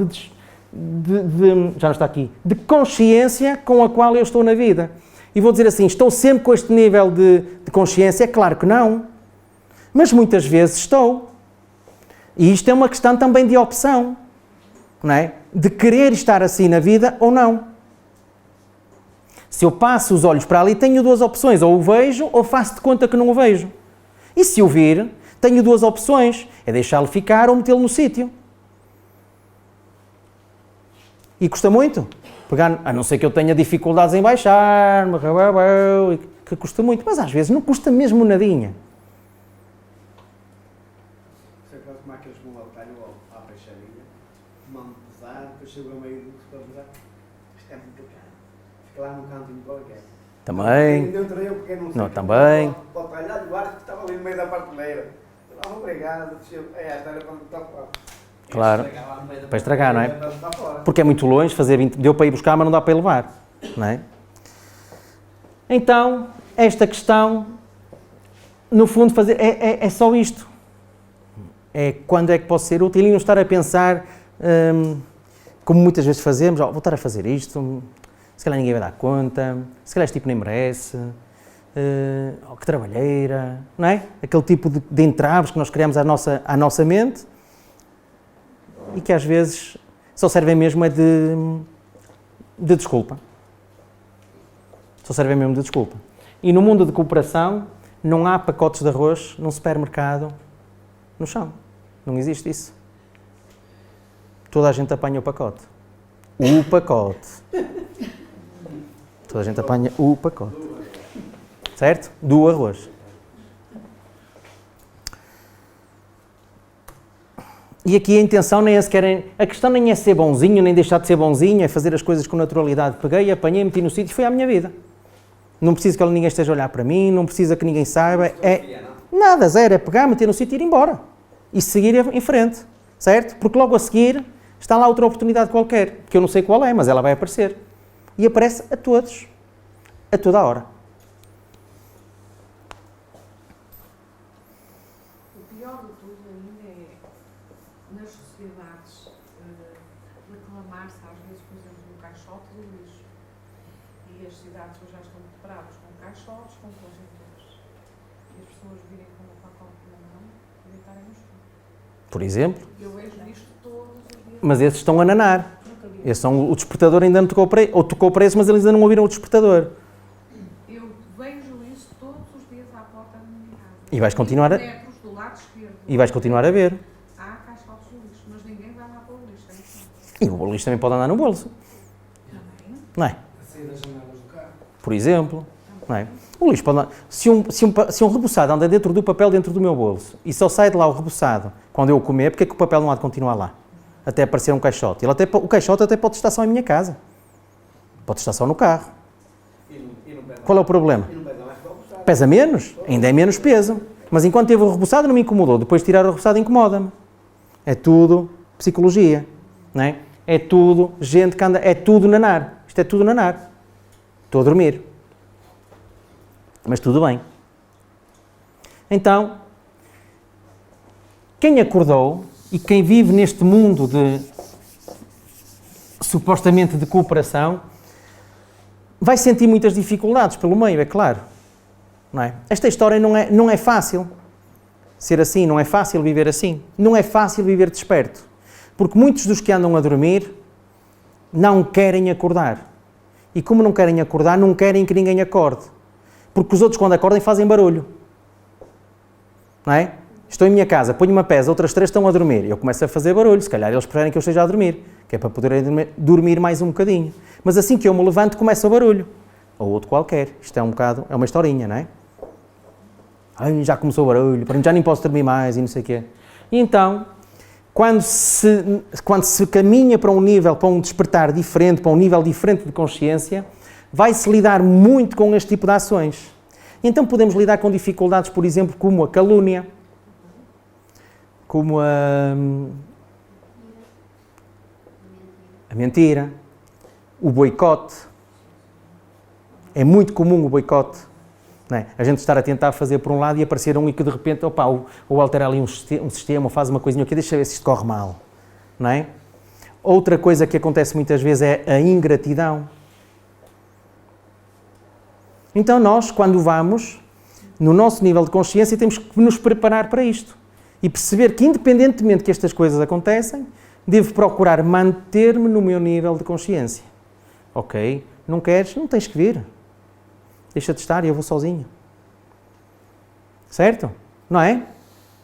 já não está aqui, de consciência com a qual eu estou na vida. E vou dizer assim, estou sempre com este nível de consciência? É claro que não. Mas muitas vezes estou. E isto é uma questão também de opção. Não é? De querer estar assim na vida ou não. Se eu passo os olhos para ali, tenho 2 opções. Ou o vejo ou faço de conta que não o vejo. E se o vir, tenho 2 opções. É deixá-lo ficar ou metê-lo no sítio. E custa muito. Pegar, a não ser que eu tenha dificuldades em baixar-me, que custa muito. Mas às vezes não custa mesmo nadinha. Você pode tomar aqueles mulatalhos à peixaria, mão pesado, depois chegou a meio do que para pesar. Isto é muito caro. Fica lá no cantinho qualquer. Também. Não, também. Para o talhar do ar que estava ali no meio da prateleira. Obrigado, esta era quando está fora. Claro, para estragar, não é? Porque é muito longe, deu para ir buscar, mas não dá para ir levar, não é? Então, esta questão, no fundo, é só isto. É quando é que posso ser útil e não estar a pensar, como muitas vezes fazemos, vou estar a fazer isto, se calhar ninguém vai dar conta, se calhar este tipo nem merece, que trabalheira, não é? Aquele tipo de entraves que nós criamos à nossa mente, e que às vezes só servem mesmo de desculpa. Só servem mesmo de desculpa. E no mundo de cooperação, não há pacotes de arroz num supermercado no chão. Não existe isso. Toda a gente apanha o pacote. O pacote. Toda a gente apanha o pacote. Certo? Do arroz. E aqui a intenção nem é sequer... A questão nem é ser bonzinho, nem deixar de ser bonzinho, é fazer as coisas com naturalidade. Peguei, apanhei, meti no sítio e foi à minha vida. Não preciso que ninguém esteja a olhar para mim, não precisa que ninguém saiba. Nada, zero. É pegar, meter no sítio e ir embora. E seguir em frente. Certo? Porque logo a seguir está lá outra oportunidade qualquer, que eu não sei qual é, mas ela vai aparecer. E aparece a todos. A toda a hora. O pior de tudo ainda é, nas sociedades, reclamar-se às vezes, por exemplo, no caixote do lixo. E as cidades já estão preparadas com caixotes, com contentores. E as pessoas virem com o pacote na mão e deitarem no chão. Por exemplo. Eu vejo isto todos os dias. Mas esses estão a nanar. Nunca vi. Esses são, o despertador ainda não tocou para eles. Ou tocou para eles, mas eles ainda não ouviram o despertador. Eu vejo isso todos os dias à porta da minha casa. E vais continuar a... Metros do lado esquerdo. E vais continuar a ver. Há caixotes do lixo, mas ninguém vai lá para o lixo. Tem que ser. E o lixo também pode andar no bolso. Também. Não é? A sair das janelas do carro. Por exemplo. Não é? O lixo pode andar... Se um rebuçado anda dentro do papel, dentro do meu bolso, e só sai de lá o rebuçado quando eu o comer, porque é que o papel não há de continuar lá? Até aparecer um caixote. O caixote até pode estar só em minha casa. Pode estar só no carro. E não pesa. Qual é o problema? E não pesa mais que o rebuçado. Pesa menos? Ainda é menos peso. Mas enquanto teve o rebuçado não me incomodou. Depois de tirar o rebuçado incomoda-me. É tudo psicologia. Não é? É tudo gente que anda... É tudo nanar. Isto é tudo nanar. Estou a dormir. Mas tudo bem. Então, quem acordou e quem vive neste mundo de supostamente de cooperação vai sentir muitas dificuldades pelo meio, é claro. Não é? Esta história não é fácil ser assim, não é fácil viver assim. Não é fácil viver desperto. Porque muitos dos que andam a dormir não querem acordar. E como não querem acordar, não querem que ninguém acorde. Porque os outros, quando acordem, fazem barulho. Não é? Estou em minha casa, ponho uma pesa, outras 3 estão a dormir. Eu começo a fazer barulho. Se calhar eles preferem que eu esteja a dormir, que é para poder dormir mais um bocadinho. Mas assim que eu me levanto, começa o barulho. Ou outro qualquer. Isto é é uma historinha, não é? Ai, já começou o barulho, já nem posso dormir mais e não sei o quê. E então, quando se caminha para um despertar diferente, para um nível diferente de consciência, vai-se lidar muito com este tipo de ações. E então podemos lidar com dificuldades, por exemplo, como a calúnia, como a mentira, o boicote. É muito comum o boicote. Não é? A gente estar a tentar fazer por um lado e aparecer um e que de repente, ou altera ali um sistema, ou faz uma coisinha aqui, deixa ver se isto corre mal. Não é? Outra coisa que acontece muitas vezes é a ingratidão. Então nós, quando vamos, no nosso nível de consciência, temos que nos preparar para isto. E perceber que, independentemente que estas coisas acontecem, devo procurar manter-me no meu nível de consciência. Ok, não queres? Não tens que vir. Deixa de estar e eu vou sozinho. Certo? Não é?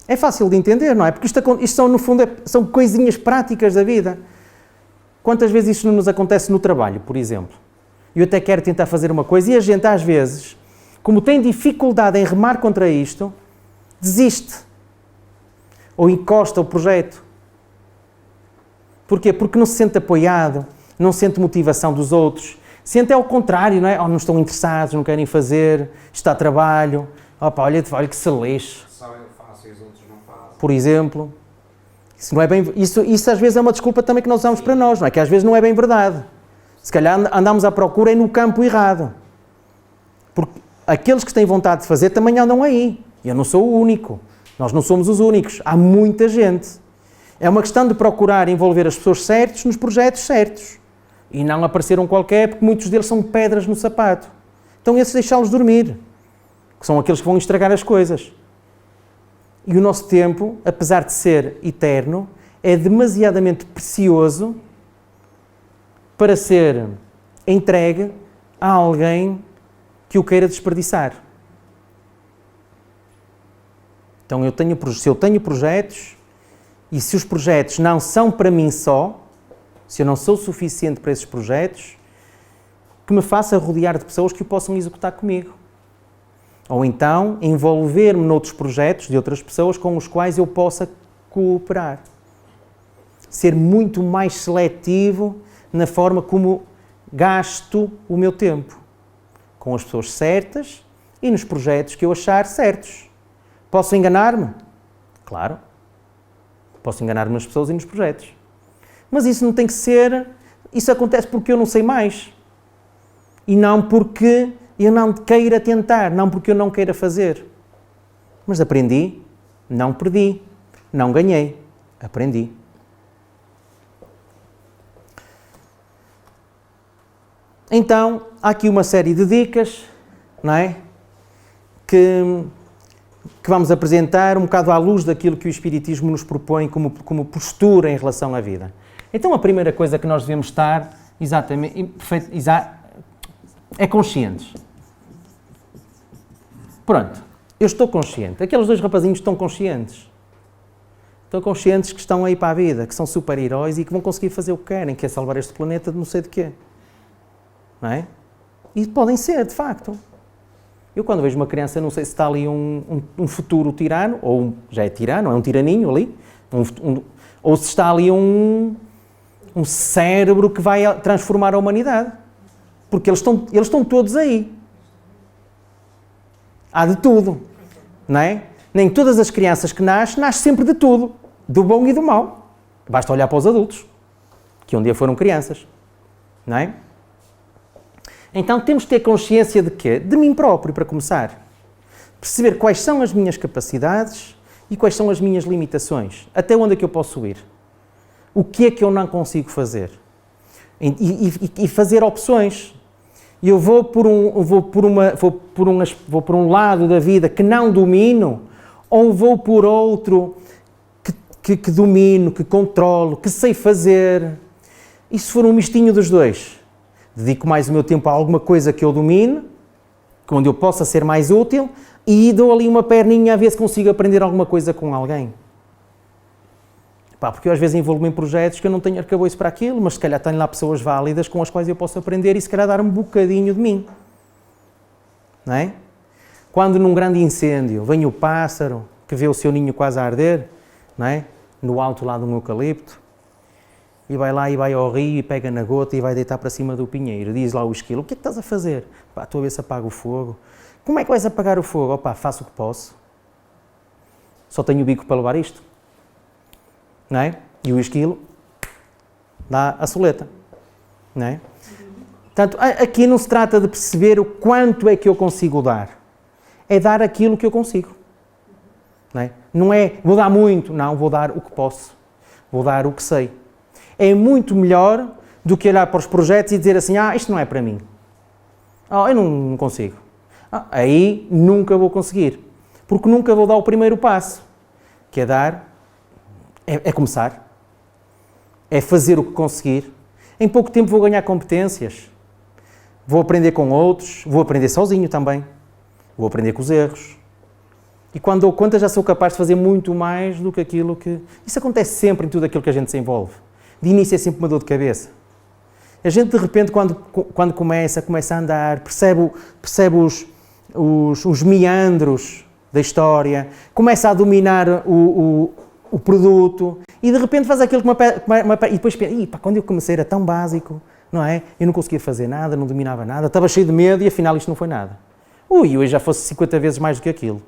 É fácil de entender, não é? Porque isto são, no fundo, são coisinhas práticas da vida. Quantas vezes isto não nos acontece no trabalho, por exemplo? Eu até quero tentar fazer uma coisa e a gente, às vezes, como tem dificuldade em remar contra isto, desiste. Ou encosta o projeto. Porquê? Porque não se sente apoiado, não sente motivação dos outros. Sente ao contrário, não é? Oh, não estão interessados, não querem fazer, está a trabalho. Opa, olha que se lixe. Só eu faço e os outros não fazem. Por exemplo. Isso, não é bem, isso às vezes é uma desculpa também que nós usamos para nós, não é? Que às vezes não é bem verdade. Se calhar andamos à procura no campo errado. Porque aqueles que têm vontade de fazer também andam aí. Eu não sou o único. Nós não somos os únicos. Há muita gente. É uma questão de procurar envolver as pessoas certas nos projetos certos. E não aparecer um qualquer, porque muitos deles são pedras no sapato. Então esses deixá-los dormir. Que são aqueles que vão estragar as coisas. E o nosso tempo, apesar de ser eterno, é demasiadamente precioso para ser entregue a alguém que eu queira desperdiçar. Então, se eu tenho projetos, e se os projetos não são para mim só, se eu não sou suficiente para esses projetos, que me faça rodear de pessoas que o possam executar comigo. Ou então, envolver-me noutros projetos de outras pessoas com os quais eu possa cooperar. Ser muito mais seletivo na forma como gasto o meu tempo. Com as pessoas certas e nos projetos que eu achar certos. Posso enganar-me? Claro. Posso enganar-me nas pessoas e nos projetos. Mas isso não tem que ser... Isso acontece porque eu não sei mais. E não porque eu não queira tentar, não porque eu não queira fazer. Mas aprendi, não perdi, não ganhei, aprendi. Então, há aqui uma série de dicas, não é? Que vamos apresentar um bocado à luz daquilo que o Espiritismo nos propõe como postura em relação à vida. Então, a primeira coisa que nós devemos estar é conscientes. Pronto, eu estou consciente. Aqueles dois rapazinhos estão conscientes. Estão conscientes que estão aí para a vida, que são super-heróis e que vão conseguir fazer o que querem, que é salvar este planeta de não sei de quê. Não é? E podem ser, de facto. Eu, quando vejo uma criança, não sei se está ali um futuro tirano, ou já é tirano, é um tiraninho ali, ou se está ali um cérebro que vai transformar a humanidade. Porque eles estão todos aí. Há de tudo, não é? Nem todas as crianças que nascem sempre de tudo, do bom e do mau. Basta olhar para os adultos, que um dia foram crianças, não é? Então temos de ter consciência de quê? De mim próprio, para começar. Perceber quais são as minhas capacidades e quais são as minhas limitações. Até onde é que eu posso ir? O que é que eu não consigo fazer? E fazer opções. Eu vou por um lado da vida que não domino, ou vou por outro que domino, que controlo, que sei fazer. E se for um mistinho dos dois? Dedico mais o meu tempo a alguma coisa que eu domine, onde eu possa ser mais útil, e dou ali uma perninha a ver se consigo aprender alguma coisa com alguém. Porque eu às vezes envolvo-me em projetos que eu não tenho arcabouço para aquilo, mas se calhar tenho lá pessoas válidas com as quais eu posso aprender e se calhar dar um bocadinho de mim. Não é? Quando num grande incêndio vem o pássaro que vê o seu ninho quase a arder, não é? No alto lá de um eucalipto, e vai lá e vai ao rio e pega na gota e vai deitar para cima do pinheiro. Diz lá o esquilo: o que é que estás a fazer? Estou a ver se apaga o fogo. Como é que vais apagar o fogo? Faço o que posso. Só tenho o bico para levar isto. Não é? E o esquilo dá a soleta. Não é? Portanto, aqui não se trata de perceber o quanto é que eu consigo dar. É dar aquilo que eu consigo. Não é vou dar muito, não, vou dar o que posso. Vou dar o que sei. É muito melhor do que olhar para os projetos e dizer assim: isto não é para mim. Eu não consigo. Aí nunca vou conseguir. Porque nunca vou dar o primeiro passo. Que é dar, é começar. É fazer o que conseguir. Em pouco tempo vou ganhar competências. Vou aprender com outros. Vou aprender sozinho também. Vou aprender com os erros. E quando dou conta já sou capaz de fazer muito mais do que aquilo que... Isso acontece sempre em tudo aquilo que a gente se envolve. De início é sempre uma dor de cabeça. A gente de repente quando começa a andar, percebe os meandros da história, começa a dominar o produto e de repente faz aquilo que e depois pensa: quando eu comecei era tão básico, não é? Eu não conseguia fazer nada, não dominava nada, estava cheio de medo e afinal isto não foi nada. Hoje já fosse 50 vezes mais do que aquilo.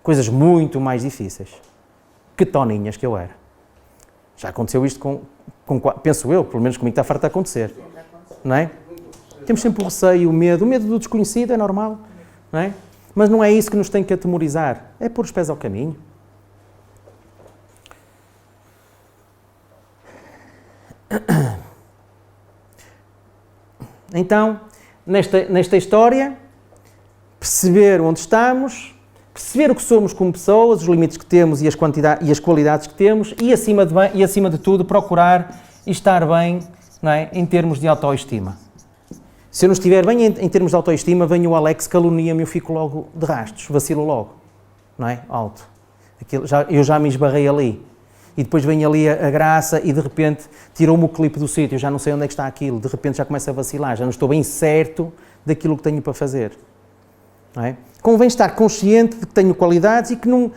Coisas muito mais difíceis. Que toninhas que eu era. Já aconteceu isto penso eu, pelo menos comigo está farto de acontecer. Não é? Temos sempre o receio, o medo do desconhecido, é normal, não é? Mas não é isso que nos tem que atemorizar, é pôr os pés ao caminho. Então, nesta história, perceber onde estamos, perceber o que somos como pessoas, os limites que temos e as qualidades que temos e, acima de tudo, procurar estar bem, não é? Em termos de autoestima. Se eu não estiver bem em termos de autoestima, vem o Alex, calunia-me e eu fico logo de rastos, vacilo logo, não é? Alto. Eu já me esbarrei ali. E depois vem ali a Graça e de repente tirou-me o clipe do sítio, eu já não sei onde é que está aquilo, de repente já começo a vacilar, já não estou bem certo daquilo que tenho para fazer. Não é? Convém estar consciente de que tenho qualidades e que não...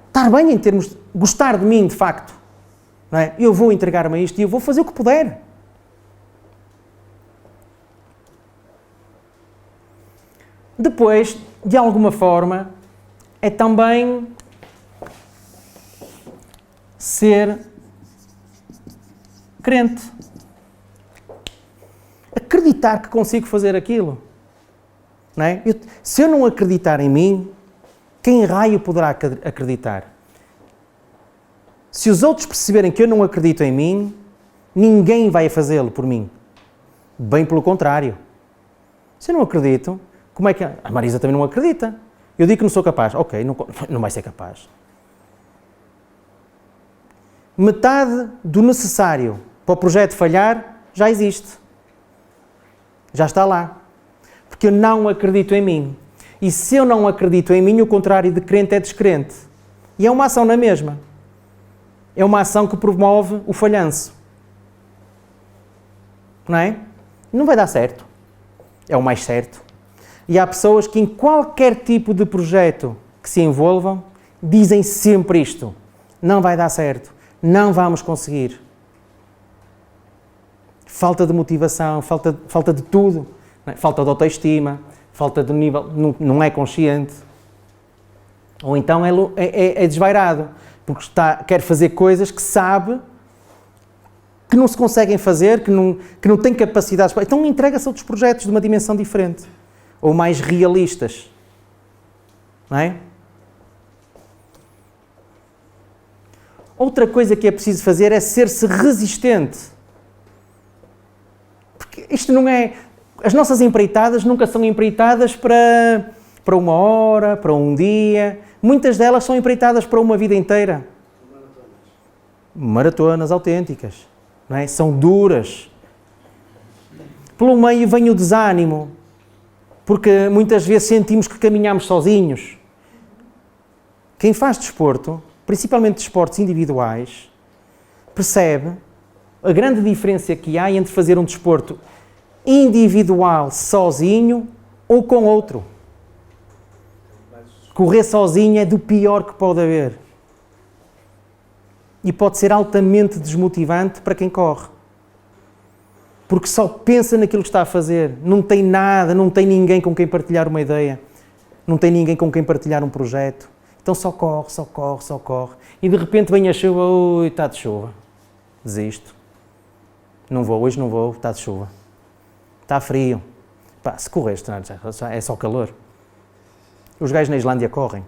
Estar bem em termos de gostar de mim, de facto. Não é? Eu vou entregar-me a isto e eu vou fazer o que puder. Depois, de alguma forma, é também ser crente. Acreditar que consigo fazer aquilo. Não é? Se eu não acreditar em mim, quem raio poderá acreditar? Se os outros perceberem que eu não acredito em mim, ninguém vai fazê-lo por mim. Bem pelo contrário. Se eu não acredito, como é que... A Marisa também não acredita. Eu digo que não sou capaz. Ok, não vai ser capaz. Metade do necessário para o projeto falhar já existe. Já está lá. Porque eu não acredito em mim. E se eu não acredito em mim, o contrário de crente é descrente. E é uma ação na mesma. É uma ação que promove o falhanço. Não é? Não vai dar certo. É o mais certo. E há pessoas que em qualquer tipo de projeto que se envolvam, dizem sempre isto. Não vai dar certo. Não vamos conseguir. Falta de motivação, falta de tudo. Não é? Falta de autoestima, falta de nível, não é consciente. Ou então é desvairado, porque quer fazer coisas que sabe que não se conseguem fazer, que não tem capacidades para... Então entrega-se a outros projetos de uma dimensão diferente. Ou mais realistas. Não é? Outra coisa que é preciso fazer é ser-se resistente. Porque isto não é... As nossas empreitadas nunca são empreitadas para uma hora, para um dia. Muitas delas são empreitadas para uma vida inteira. Maratonas autênticas. Não é? São duras. Pelo meio vem o desânimo. Porque muitas vezes sentimos que caminhamos sozinhos. Quem faz desporto, principalmente desportos individuais, percebe a grande diferença que há entre fazer um desporto individual, sozinho, ou com outro. Correr sozinho é do pior que pode haver. E pode ser altamente desmotivante para quem corre. Porque só pensa naquilo que está a fazer. Não tem nada, não tem ninguém com quem partilhar uma ideia. Não tem ninguém com quem partilhar um projeto. Então só corre, só corre, só corre. E de repente vem a chuva, ui, está de chuva. Desisto. Não vou, hoje não vou, está de chuva. Está frio. Pá, se correste, é só calor. Os gajos na Islândia correm.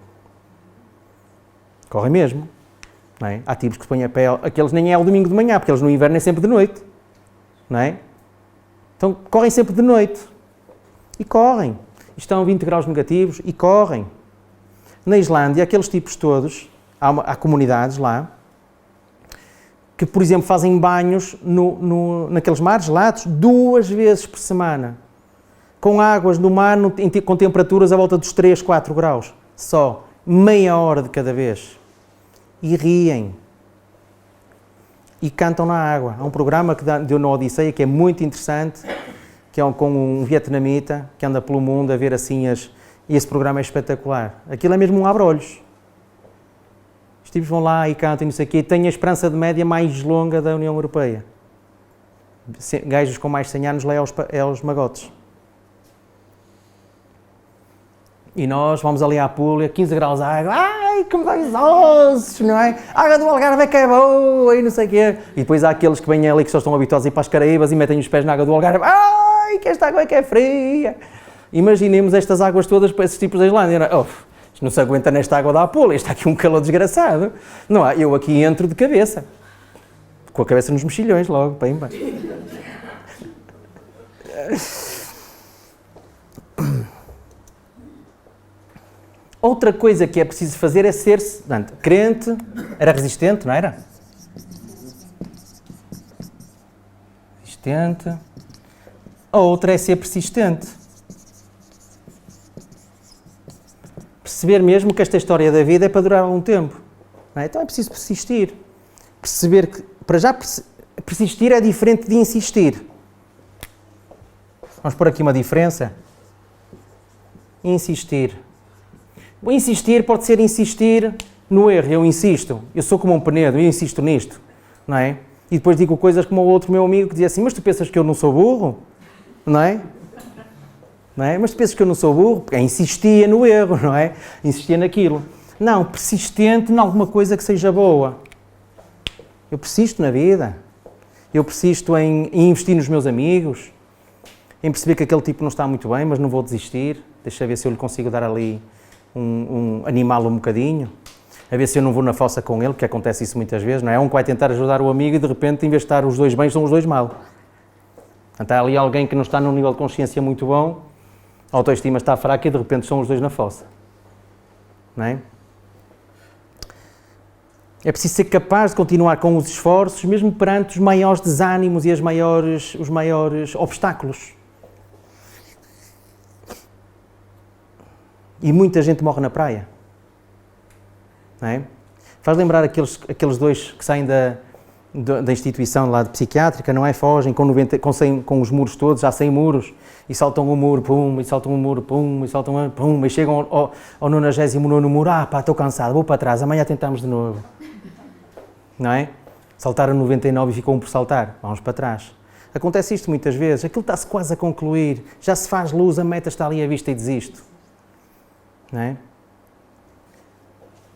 Correm mesmo. Não é? Há tipos que se põem a pé, aqueles nem é ao domingo de manhã, porque eles no inverno é sempre de noite. Não é? Então correm sempre de noite. E correm. Estão a 20 graus negativos e correm. Na Islândia, aqueles tipos todos, há comunidades lá, que, por exemplo, fazem banhos naqueles mares gelados 2 vezes por semana. Com águas no mar com temperaturas à volta dos 3, 4 graus. Só. Meia hora de cada vez. E riem. E cantam na água. Há um programa que deu na Odisseia que é muito interessante, que é com um vietnamita que anda pelo mundo a ver assim e esse programa é espetacular. Aquilo é mesmo um abre-olhos. Os tipos vão lá e cantam e não sei o quê. Tem a esperança de média mais longa da União Europeia. Gajos com mais de 100 anos lá é aos magotes. E nós vamos ali à Apulia, 15 graus de água, ai, que me dá os ossos, não é? A água do Algarve é que é boa e não sei o quê. E depois há aqueles que vêm ali que só estão habituados a ir para as Caraíbas e metem os pés na água do Algarve, ai, que esta água é que é fria. Imaginemos estas águas todas para esses tipos da Islândia, não é? Isto não se aguenta nesta água da Apulia, está aqui um calor desgraçado. Não há, eu aqui entro de cabeça, com a cabeça nos mexilhões logo, para ir embora. Outra coisa que é preciso fazer é ser-se, crente, era resistente, não era? Resistente. A outra é ser persistente. Perceber mesmo que esta história da vida é para durar algum tempo. Não é? Então é preciso persistir. Perceber que, para já, persistir é diferente de insistir. Vamos pôr aqui uma diferença. Insistir. O insistir pode ser insistir no erro. Eu insisto. Eu sou como um Penedo, eu insisto nisto. Não é? E depois digo coisas como o outro meu amigo que dizia assim, mas tu pensas que eu não sou burro? Não é? Não é? Mas tu pensas que eu não sou burro? Porque insistia no erro, não é? Insistia naquilo. Não, persistente em alguma coisa que seja boa. Eu persisto na vida. Eu persisto em investir nos meus amigos, em perceber que aquele tipo não está muito bem, mas não vou desistir. Deixa ver se eu lhe consigo dar ali animá-lo um bocadinho. A ver se eu não vou na fossa com ele, porque acontece isso muitas vezes, não é? Um que vai tentar ajudar o amigo e de repente, em vez de estar os dois bem, são os dois mal. Então, há ali alguém que não está num nível de consciência muito bom, a autoestima está fraca e de repente são os dois na fossa. Não é? É preciso ser capaz de continuar com os esforços, mesmo perante os maiores desânimos e os maiores obstáculos. E muita gente morre na praia. Não é? Faz lembrar aqueles dois que saem da instituição lá de psiquiátrica, não é? Fogem com os muros todos, já sem muros, e saltam um muro, pum, e saltam um muro, pum, e saltam um, pum, e chegam ao 99º muro, estou cansado, vou para trás, amanhã tentamos de novo. Não é? Saltaram 99 e ficou um por saltar, vamos para trás. Acontece isto muitas vezes, aquilo está-se quase a concluir, já se faz luz, a meta está ali à vista e desisto. Não é?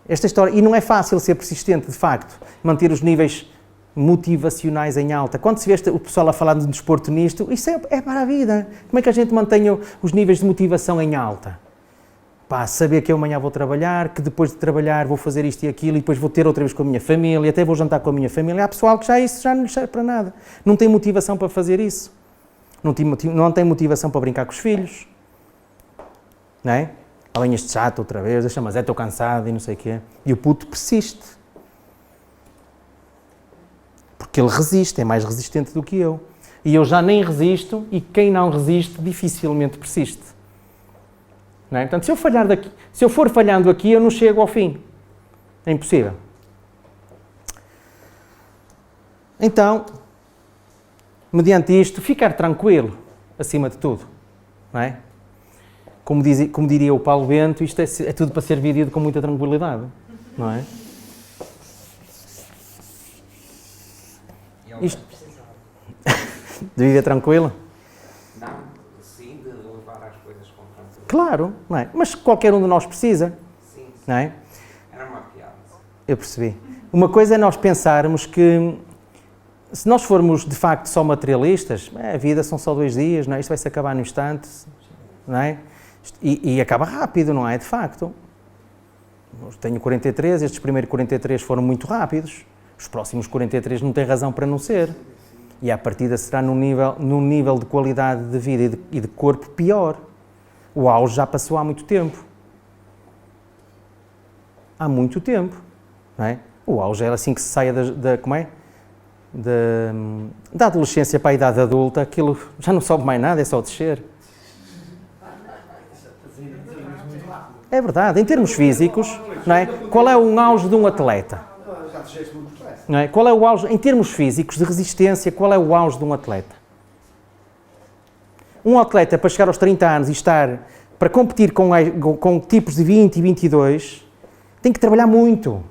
Esta história, e não é fácil ser persistente, de facto, manter os níveis motivacionais em alta. Quando se vê o pessoal a falar de desporto nisto, isso é para a vida. Como é que a gente mantém os níveis de motivação em alta? Saber que eu amanhã vou trabalhar, que depois de trabalhar vou fazer isto e aquilo, e depois vou ter outra vez com a minha família, até vou jantar com a minha família. Há pessoal que isso já não lhe serve para nada. Não tem motivação para fazer isso. Não tem motivação para brincar com os filhos. Não é? Além este chato outra vez, deixa, mas estou cansado e não sei o quê. E o puto persiste. Porque ele resiste, é mais resistente do que eu. E eu já nem resisto, e quem não resiste dificilmente persiste. Não é? Portanto, se eu for falhando aqui, eu não chego ao fim. É impossível. Então, mediante isto, ficar tranquilo, acima de tudo. Não é? Como diria o Paulo Bento, isto é tudo para ser vivido com muita tranquilidade, não é? Isto... de viver tranquilo? Não, sim, de levar as coisas com tranquilidade. Claro, não é? Mas qualquer um de nós precisa, sim. Não é? Era uma piada. Eu percebi. Uma coisa é nós pensarmos que, se nós formos de facto só materialistas, a vida são só 2 dias, não é? Isto vai-se acabar no instante, não é? E acaba rápido, não é? De facto. Eu tenho 43, estes primeiros 43 foram muito rápidos. Os próximos 43 não têm razão para não ser. E à partida será num nível de qualidade de vida e de corpo pior. O auge já passou há muito tempo. Há muito tempo. Não é? O auge era assim que se saia da adolescência para a idade adulta, aquilo já não sobe mais nada, é só descer. É verdade, em termos físicos, não é? Qual é o auge de um atleta? Não é? Qual é o auge, em termos físicos, de resistência, qual é o auge de um atleta? Um atleta, para chegar aos 30 anos e para competir com tipos de 20 e 22, tem que trabalhar muito.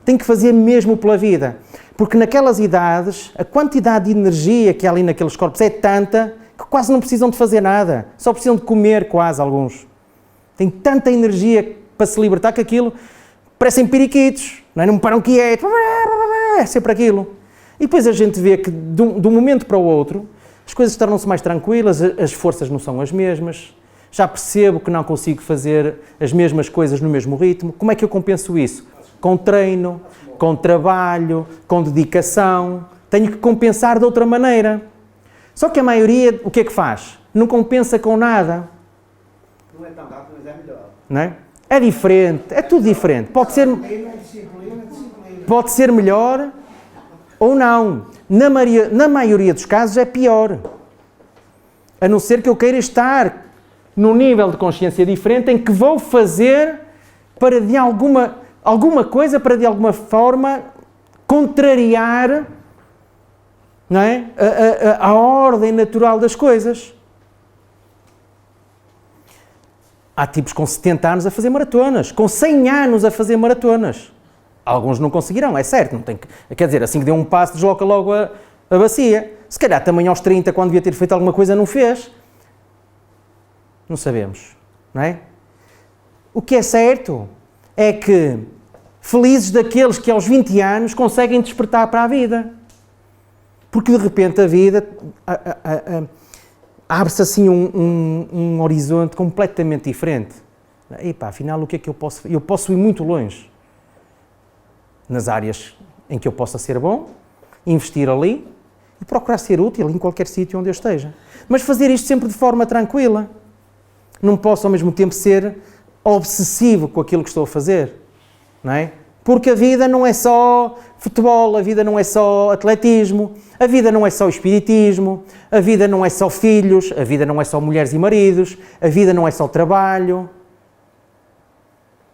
Tem que fazer mesmo pela vida. Porque naquelas idades, a quantidade de energia que há ali naqueles corpos é tanta que quase não precisam de fazer nada. Só precisam de comer, quase, alguns. Tem tanta energia para se libertar que aquilo parecem periquitos, não é? Não me param quieto, é sempre aquilo. E depois a gente vê que de um momento para o outro as coisas tornam-se mais tranquilas, as forças não são as mesmas, já percebo que não consigo fazer as mesmas coisas no mesmo ritmo. Como é que eu compenso isso? Com treino, com trabalho, com dedicação. Tenho que compensar de outra maneira. Só que a maioria, o que é que faz? Não compensa com nada. Não é tão rápido, mas é melhor. Não é? É diferente, é tudo diferente. Pode ser melhor ou não. Na maioria dos casos é pior. A não ser que eu queira estar num nível de consciência diferente em que vou fazer para de alguma coisa, para de alguma forma contrariar, não é? a ordem natural das coisas. Há tipos com 70 anos a fazer maratonas, com 100 anos a fazer maratonas. Alguns não conseguirão, é certo. Não tem que, quer dizer, assim que deu um passo, desloca logo a bacia. Se calhar também aos 30, quando devia ter feito alguma coisa, não fez. Não sabemos, não é? O que é certo é que felizes daqueles que aos 20 anos conseguem despertar para a vida. Porque de repente a vida abre-se assim um horizonte completamente diferente. E pá, afinal, o que é que eu posso... Eu posso ir muito longe nas áreas em que eu possa ser bom, investir ali e procurar ser útil em qualquer sítio onde eu esteja. Mas fazer isto sempre de forma tranquila. Não posso ao mesmo tempo ser obsessivo com aquilo que estou a fazer, não é? Porque a vida não é só futebol, a vida não é só atletismo, a vida não é só espiritismo, a vida não é só filhos, a vida não é só mulheres e maridos, a vida não é só trabalho,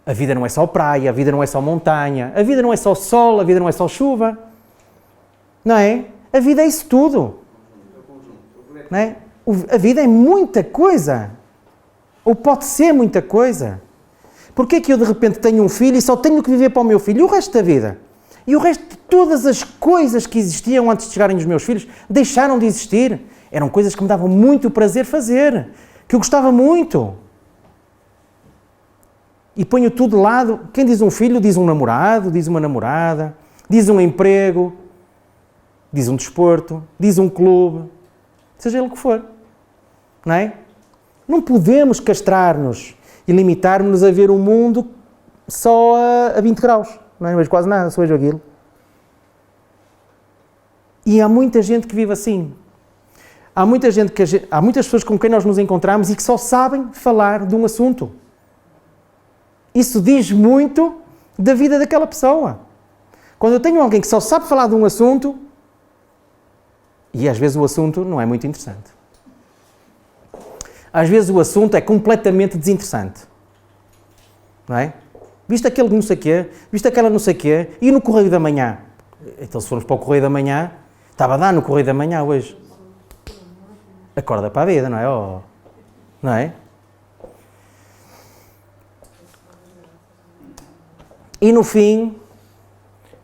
a vida não é só praia, a vida não é só montanha, a vida não é só sol, a vida não é só chuva, não é? A vida é isso tudo, não é? A vida é muita coisa, ou pode ser muita coisa. Porquê é que eu de repente tenho um filho e só tenho que viver para o meu filho? E o resto da vida? E o resto de todas as coisas que existiam antes de chegarem os meus filhos deixaram de existir. Eram coisas que me davam muito prazer fazer, que eu gostava muito. E ponho tudo de lado. Quem diz um filho, diz um namorado, diz uma namorada, diz um emprego, diz um desporto, diz um clube, seja ele o que for. Não é? Não podemos castrar-nos e limitar-nos a ver o mundo só a 20 graus. Não é? Mas quase nada, só vejo aquilo. E há muita gente que vive assim. Há muitas pessoas com quem nós nos encontramos e que só sabem falar de um assunto. Isso diz muito da vida daquela pessoa. Quando eu tenho alguém que só sabe falar de um assunto, e às vezes o assunto não é muito interessante. Às vezes o assunto é completamente desinteressante. Não é? Viste aquele não sei quê, viste aquela não sei quê, e no Correio da Manhã? Então se formos para o Correio da Manhã, estava a dar no Correio da Manhã hoje. Acorda para a vida, não é? Oh, não é? E no fim,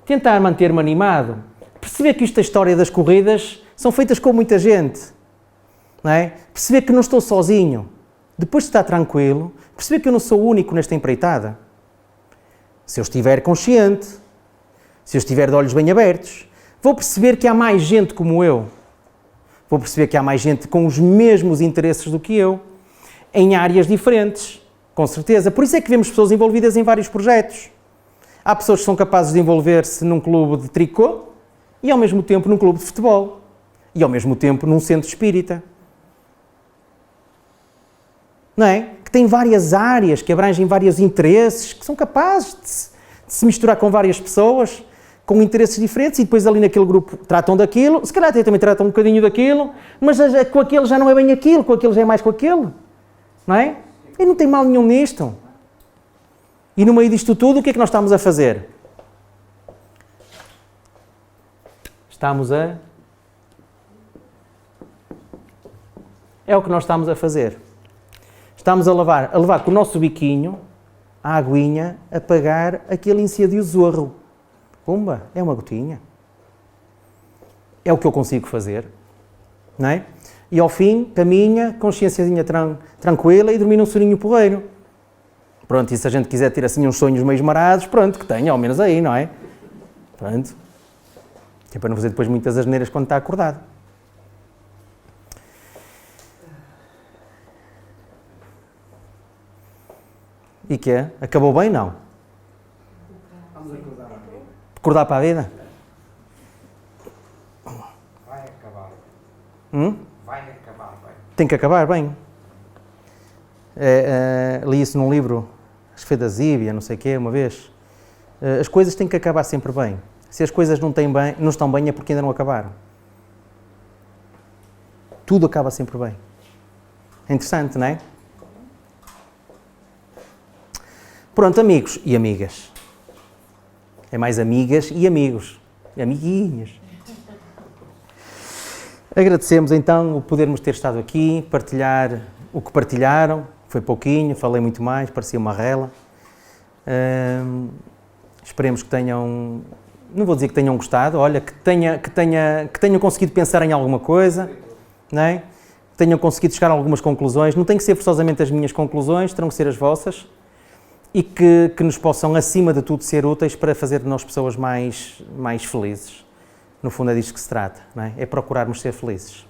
tentar manter-me animado. Perceber que esta história das corridas são feitas com muita gente. Não é? Perceber que não estou sozinho, depois de estar tranquilo, perceber que eu não sou o único nesta empreitada. Se eu estiver consciente, se eu estiver de olhos bem abertos, vou perceber que há mais gente como eu. Vou perceber que há mais gente com os mesmos interesses do que eu, em áreas diferentes, com certeza. Por isso é que vemos pessoas envolvidas em vários projetos. Há pessoas que são capazes de envolver-se num clube de tricô e ao mesmo tempo num clube de futebol e ao mesmo tempo num centro espírita. Não é? Que tem várias áreas, que abrangem vários interesses, que são capazes de se misturar com várias pessoas, com interesses diferentes, e depois ali naquele grupo tratam daquilo, se calhar até também tratam um bocadinho daquilo, mas com aquele já não é bem aquilo, com aquele já é mais com aquele. Não é? E não tem mal nenhum nisto. E no meio disto tudo, o que é que nós estamos a fazer? É o que nós estamos a fazer. Estamos a levar com o nosso biquinho, a aguinha, a pagar aquele incêndio zorro. Pumba, é uma gotinha. É o que eu consigo fazer. Não é? E ao fim, caminha, consciênciazinha tranquila e dormir num soninho porreiro. Pronto, e se a gente quiser ter assim uns sonhos meio marados, pronto, que tenha, ao menos aí, não é? Pronto. Que é para não fazer depois muitas asneiras quando está acordado. E que é? Acabou bem, não? Vamos acordar para a vida. Acordar para a vida? Vai acabar. Vai acabar bem. Tem que acabar bem. Li isso num livro, acho que foi da Zíbia, não sei o quê, uma vez. As coisas têm que acabar sempre bem. Se as coisas não estão bem é porque ainda não acabaram. Tudo acaba sempre bem. É interessante, não é? Pronto, amigos e amigas. É mais amigas e amigos. E amiguinhos. Agradecemos então o podermos ter estado aqui, partilhar o que partilharam. Foi pouquinho, falei muito mais, parecia uma rela. Esperemos que tenham, não vou dizer que tenham gostado, olha, que tenham conseguido pensar em alguma coisa, não é? Que tenham conseguido chegar a algumas conclusões. Não tem que ser forçosamente as minhas conclusões, terão que ser as vossas. E que nos possam, acima de tudo, ser úteis para fazer de nós pessoas mais felizes. No fundo é disto que se trata, não é? É procurarmos ser felizes.